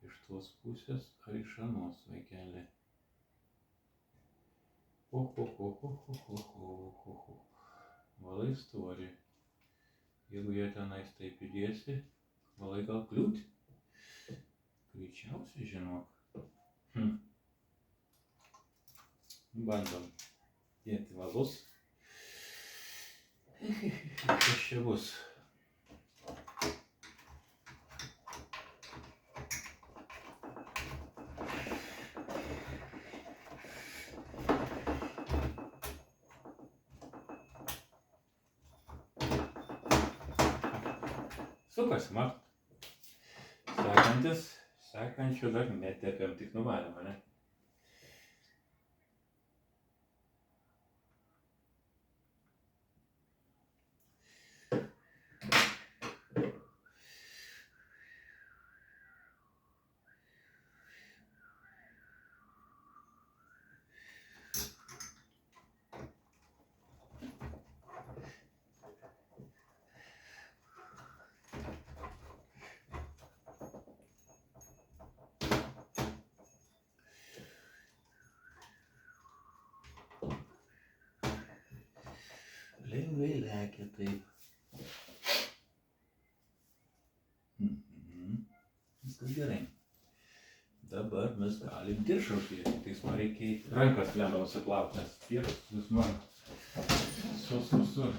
Iš tos pusės ar iš anos vaikelė. Valai stori. Jeigu jie tenais taip įdėsi, valai gal kliūti? Greičiausiai, žinok. Bandom dėti valus. Kas čia bus? Sukasi, matot. Sekančių dar netepėm, tik nuvalėm, ne? Lengvai lekia taip. Viskas gerai. Dabar mes galim diržą uždėti. Tai man reikia rankas lemą nusiplauti, nes diržas man su.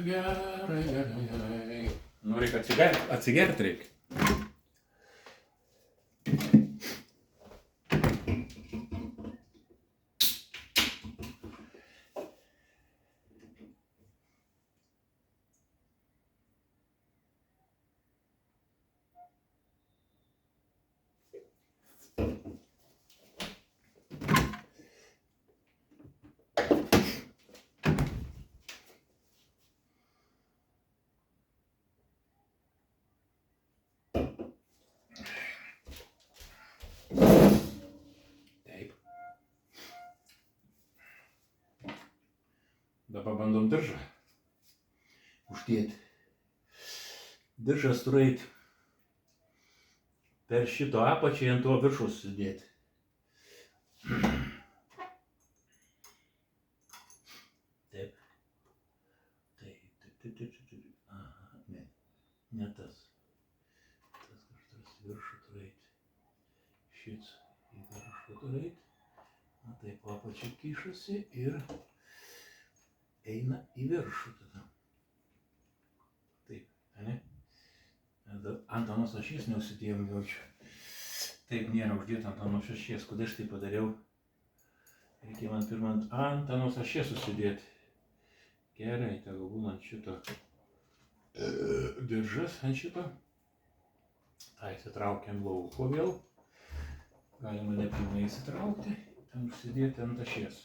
Gerai. Nu, reikia atsigert reikia. Dabar bandom diržą uždėti. Diržas turi eiti per šito apačią ant to viršus sudėti. Taip. Aha, ne tas. Tas kažkas viršų turi eiti. Šits į viršų turi eiti. Na taip, apačia kišasi ir eina į viršų tada. Taip, ne? Ant anos ašies neužsidėjom jaučiu. Taip, nėra uždėta ant anos ašies. Kodėl aš tai padariau? Reikia man pirmą ant anos ašies susidėti. Gerai, tegu būna ant šito diržas, ant šito. Tai įsitraukiam lauko vėl. Galima nepilnai įsitraukti. Ten užsidėti ant ašies.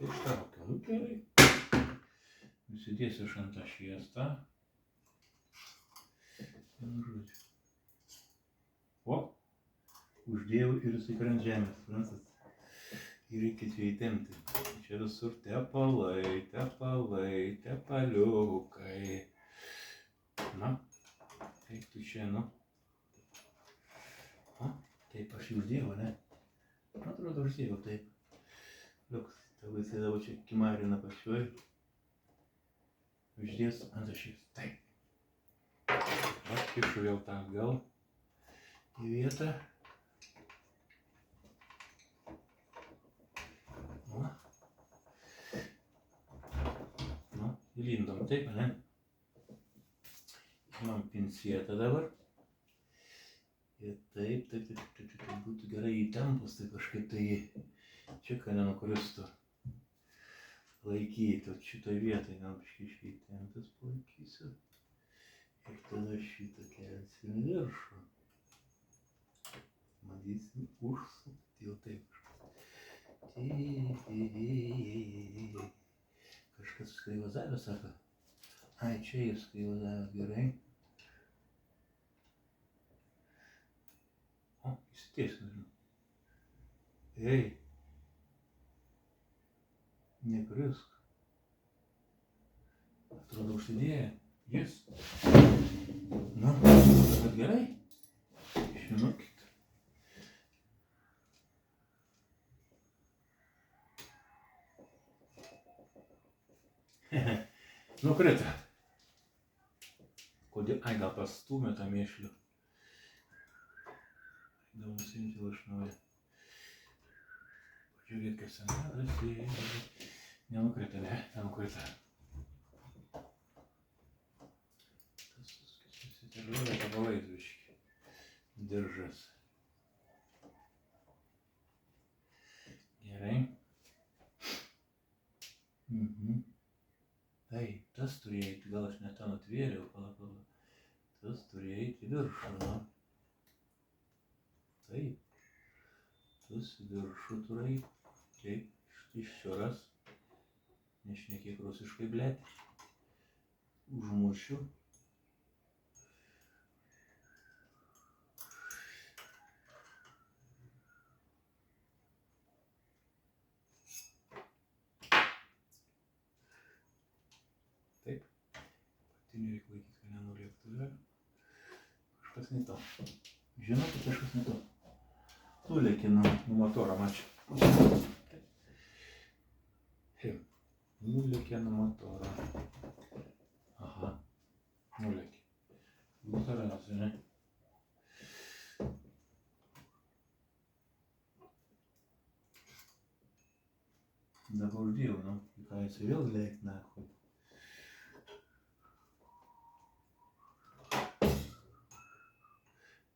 Ištraukiam, gerai. Nusidėsiu iš ant ašies tą. O, uždėjau ir jisai krant žemės, suprantat? Ir reikia čia įtempti. Čia visur tepalai, tepaliukai. Na, kaip tu čia, nu? O, taip aš jį uždėjau, ne? Atrodo, uždėjau taip. Liuks, tegu jisai dabar čia kimarina pačioj. Uždės ant ašies. Taip. Aš kišu vėl tą atgal į vietą. Nu, įlindom taip, ne? Imam pincetą dabar. Ir taip, būtų gerai įtempus, tai kažkaip tai čia ką nenukristų. laikyti, o šitoj vietoj gal biškai iškeitėtas palaikysiu. Ir tada šitą kelsim į viršų. Matysim užsukti jau taip. Kažkas skrivazavio sako. Ai, čia jis skrivazavio, gerai. O, įsitiesinu. Ei. Nekrisk. Atrodo užsidėję. Jis. Nu, kad gerai. Žinokit. Nukrito. Kodėl? Ai, gal pastūmė tą mėšlių. Gal nusimti iš naujo. Pažiūrėt, kas ten rasi. Nenukrito, ne? Nenukrito. Tas susiterliuoja pagalais biškį. Diržas. Gerai. Taip, tas turėjo eiti, gal aš net ten atvėriau, pala. Tas turėjo eiti į viršų, na. Taip. Tas į viršų turai. Taip, išsioras. Nešnekėk rusiškai, blėt. Užmušiu. Taip. Patinį reikia laikyti, kad nenulėktų. Kažkas ne to. Žinot, kažkas ne to. Nulėkė nuo motorą, mačiau. Nulėkė nuo motorą. Aha. Nulėkė. Motoras, ne? Dabar uždėjau, nu. Ką jisai vėl lėk, nahui.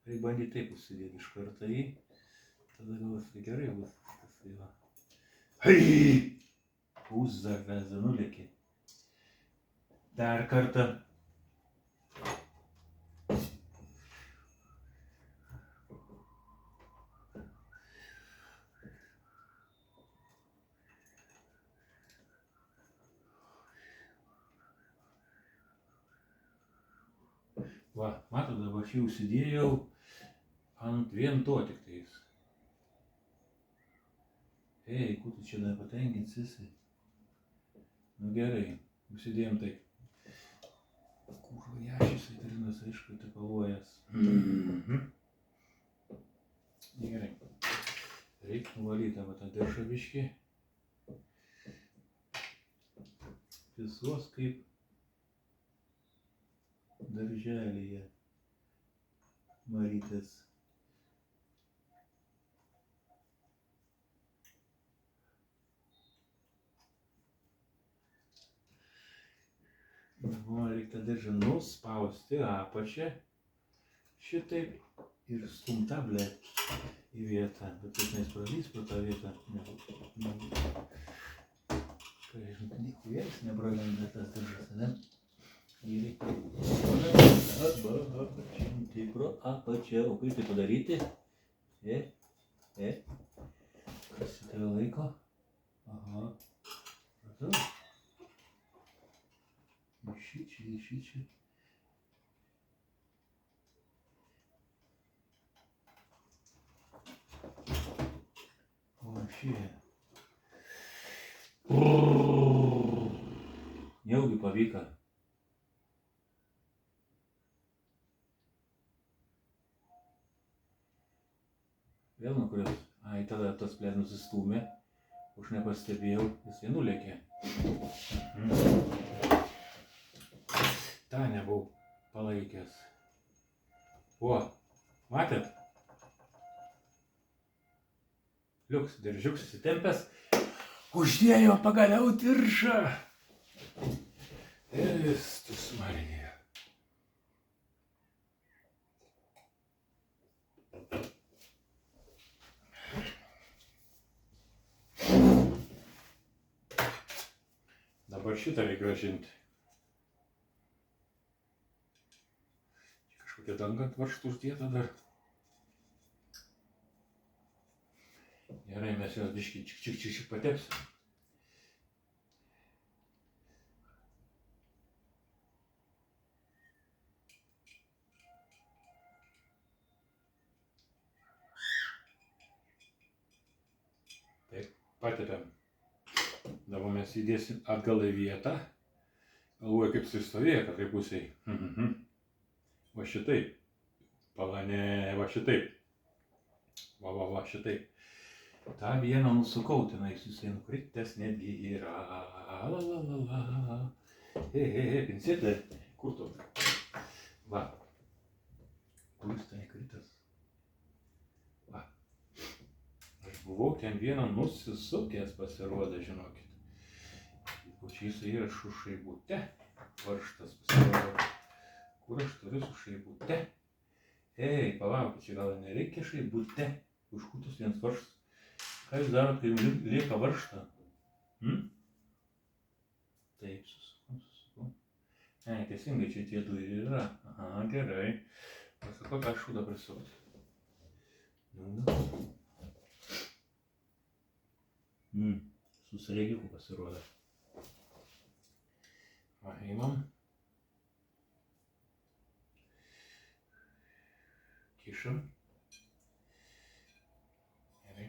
Reikia bandyti taip užsidėti iš karto į. Tada gal visai gerai bus. Tas jau. Hei! Užzaveza, nulėkė. Dar kartą. Va, matot, dabar aš jį užsidėjau ant vien to tik tais. Ei, kuo tu čia nepatenkinsi jisai? Nu gerai, užsidėjom taip. Kurva jašis įtarinas, aišku, tepaluojas. Gerai. Reikia nuvalyti tą diržą biškį. Visuos kaip darželyje Marytės. Reikia diržą nuspausti apačią šitaip ir stumta, blėt, į vietą. Bet taip neįspralys pro tą vietą. Niekujas nepralenda tas diržas, ne? Jį reikia apčinti pro apačią. O kaip tai padaryti? Kas į tave laiko? Aha. Pratau. Šičia. O šie. Nejaugi pavyko. Vėl nuo kurios. Ai, tada tas plėt nusistūmė. Už nepastebėjau, jisai nulėkė. Ta nebuvau palaikęs. O, matėt? Liuks, diržiuks įsitempęs. Uždėjo pagaliau diržą. Kristus Marija. Dabar šitą reikia grąžinti. Kažkokia danga ant varžtų uždėta dar. Gerai, mes jos biškį čik patepsim. Taip, patepėm. Dabar mes įdėsim atgal į vietą. Galvoju, kaip sustovėjo, kad tai pusiai. Va šitaip. Palane, va šitaip. Va šitaip. tą vieną nusukau tenais, jisai nukritęs netgi yra. Pincetė, kur tu? Va. Kur jis ten kritęs? Va. Aš buvau ten vieną nusisukęs pasirodė, žinokit. O čia jisai yra su šaibute. Varžtas pasirodė. Kur aš turiu su šaibute? Ei, palaukit, čia gal nereikia šaibute. Užkūtus vienas varžtas. Ką jūs darot, kai jums lieka varžta? Taip, susukau. Ne, teisingai, čia tie du ir yra. Aha, gerai. Pasakau, ką šūdą prisukti. Su sriegiuku pasirodė. Va, įmam. Kišam. Gerai.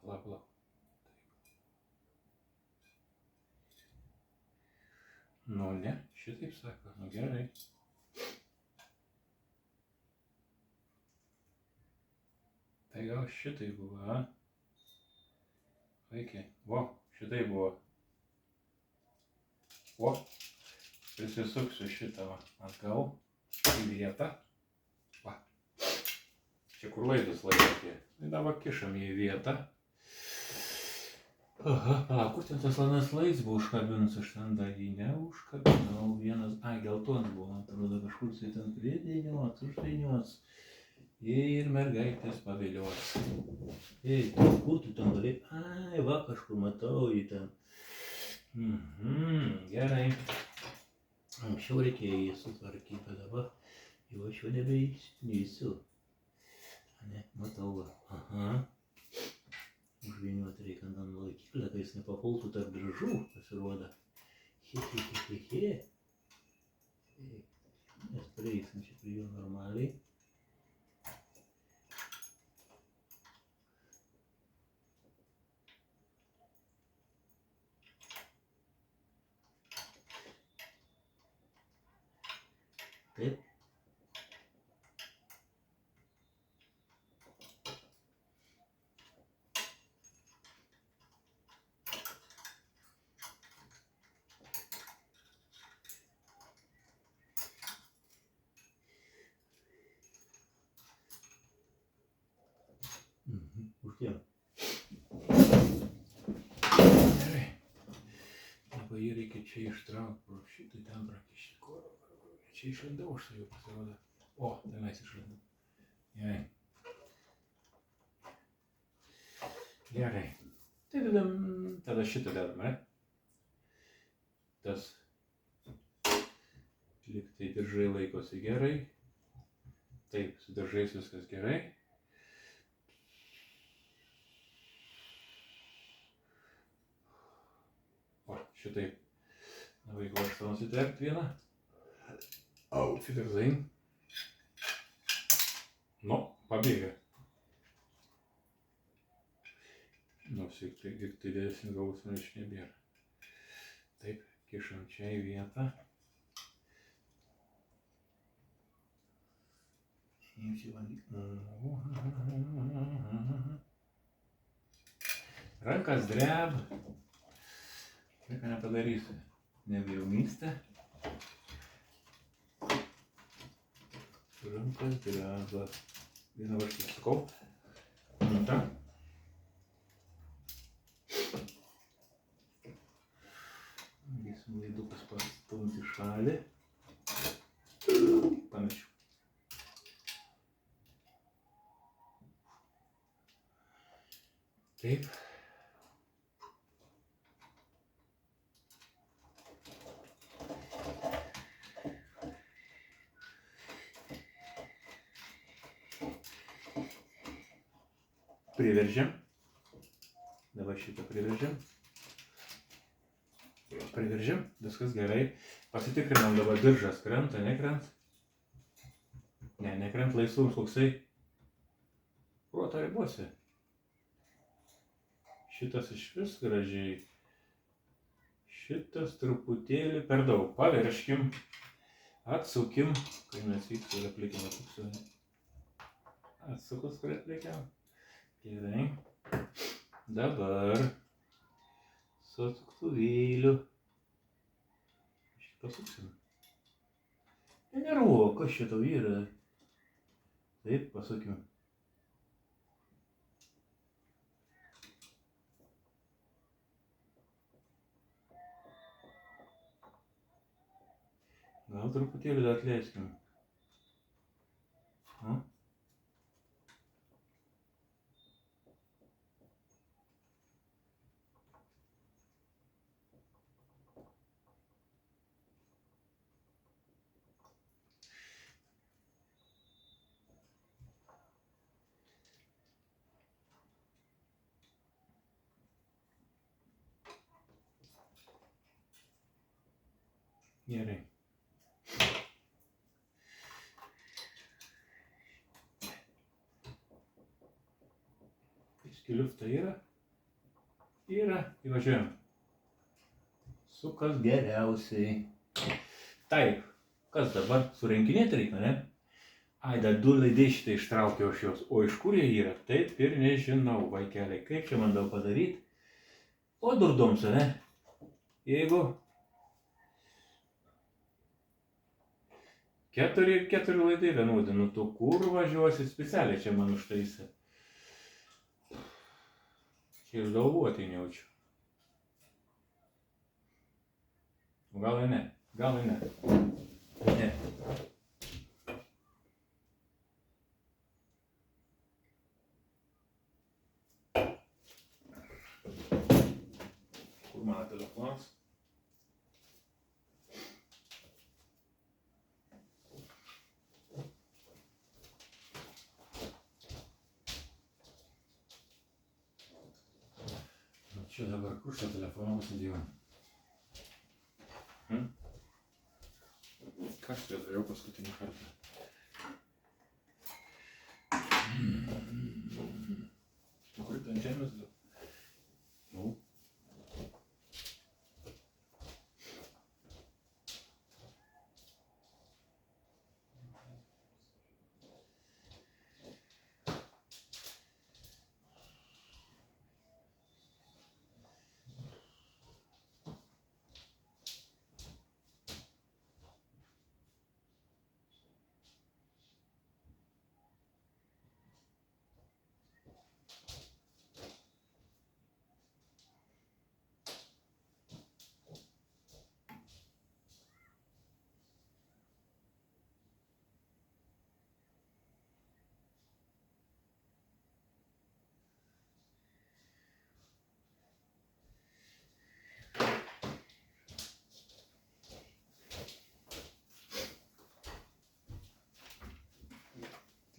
Palauk. Nu ne, šitaip sako, nu gerai. Tai gal šitai buvo, a? Vaikai, vo, šitai buvo. O, prisisuksiu šitą atgal į vietą. Va. Čia kur laidus laikė. Tai dabar kišam į vietą. Aha, palauk, kur ten tas lanas laids buvo užkabinus, aš ten dar jį neužkabinau. Vienas, geltonas buvo, man atrodo, kažkur jisai ten pridėniuots, uždėniuots. Ir mergaitės pavilios. Ei, kur tu ten gali? Ai, va, kažkur matau jį ten. Gerai. Anksčiau reikėjo jį sutvarkyti, bet dabar jau aš jo nebeįsiu. Ne, matau, va. Aha. Užviniuoti reikia ant laikiklę, kad jis nepapultų tarp diržų, pasirodo. He. Mes prieisim čia prie jo normaliai. Taip. Uždėjom. Gerai. Dabar jį reikia čia ištraukti, pro šitą ten prakišti. Čia išlindau aš su juo pasirodo. O, tenais išlindau. Gerai. Gerai. Tada šitą dedam, ne? Tas liktai diržai laikosi gerai. Taip, su diržais viskas gerai. O, šitaip. Dabar jeigu aš tą nusitverti vieną. Auf Wiedersehen. Nu, pabėga. Nors ir tai didesnį gausmą iš nebėra. Taip, kišam čia į vietą. Rankas dreb. Nieko nepadarysi. Nebejaunystė. Rankas dreba. Vieną varžtą sukau. Antrą. Galėsim laidukas pastumti šalį. Pamečiau. Taip. Priveržiam. Dabar šitą priveržiam. Priveržiam, viskas gerai. Pasitikrinam dabar diržas krenta, nekrenta. Ne, nekrenta laisvums koksai. Proto ribose. Šitas iš vis gražiai. Šitas truputėlį per daug. Paverškim. Atsukim. Kai mes vyktų replikiam atsuksiu. Atsukus replikiam. Gerai. Dabar su atsuktuvėliu. Šitą pasuksim. Nenervuok, kas čia tau yra. Taip, pasukim. Gal truputėlį atleiskim. Gerai. Liufta yra. Yra. Įvažiuojam. Sukas geriausiai. Taip. Kas dabar? Surenkinėti reikia, ne? Ai, dar du laidai šitą ištraukiau iš jos. O iš kur jie yra? Taip ir nežinau, vaikeliai. Kaip čia man daug padaryti? O durdomsa, ne? Jeigu 4 laidai vienodai, nu tu kur važiuosi, specialiai čia man užtaisė. Čia išgalvoti nejaučiu. Gal ir ne, gal ir ne. Ne. Kur mano telefonas? Čia dabar kur šitą telefoną pasidėjau? Ką aš čia dariau paskutinį kartą? Kur ten žemės gal? Nu.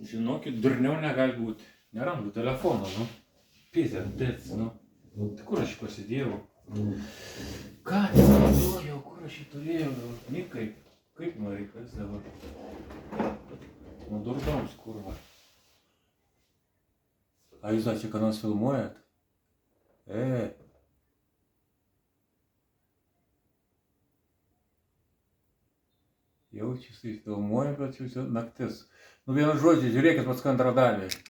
Žinokit, durniau negali būti. Nerandu telefoną, nu. Pizerdec, nu. Tai kur aš jį pasidėjau? Ką tik galvojau, kur aš jį turėjau? Nikai, kaip nori, kas dabar? Nu, durdoms, kurva. А jūs dar čia ką nors filmuojat? Jaučiasi filmuoja, bet jūs naktis. Nu vienu žodžiu, žiūrėkit paskui antrą dalį.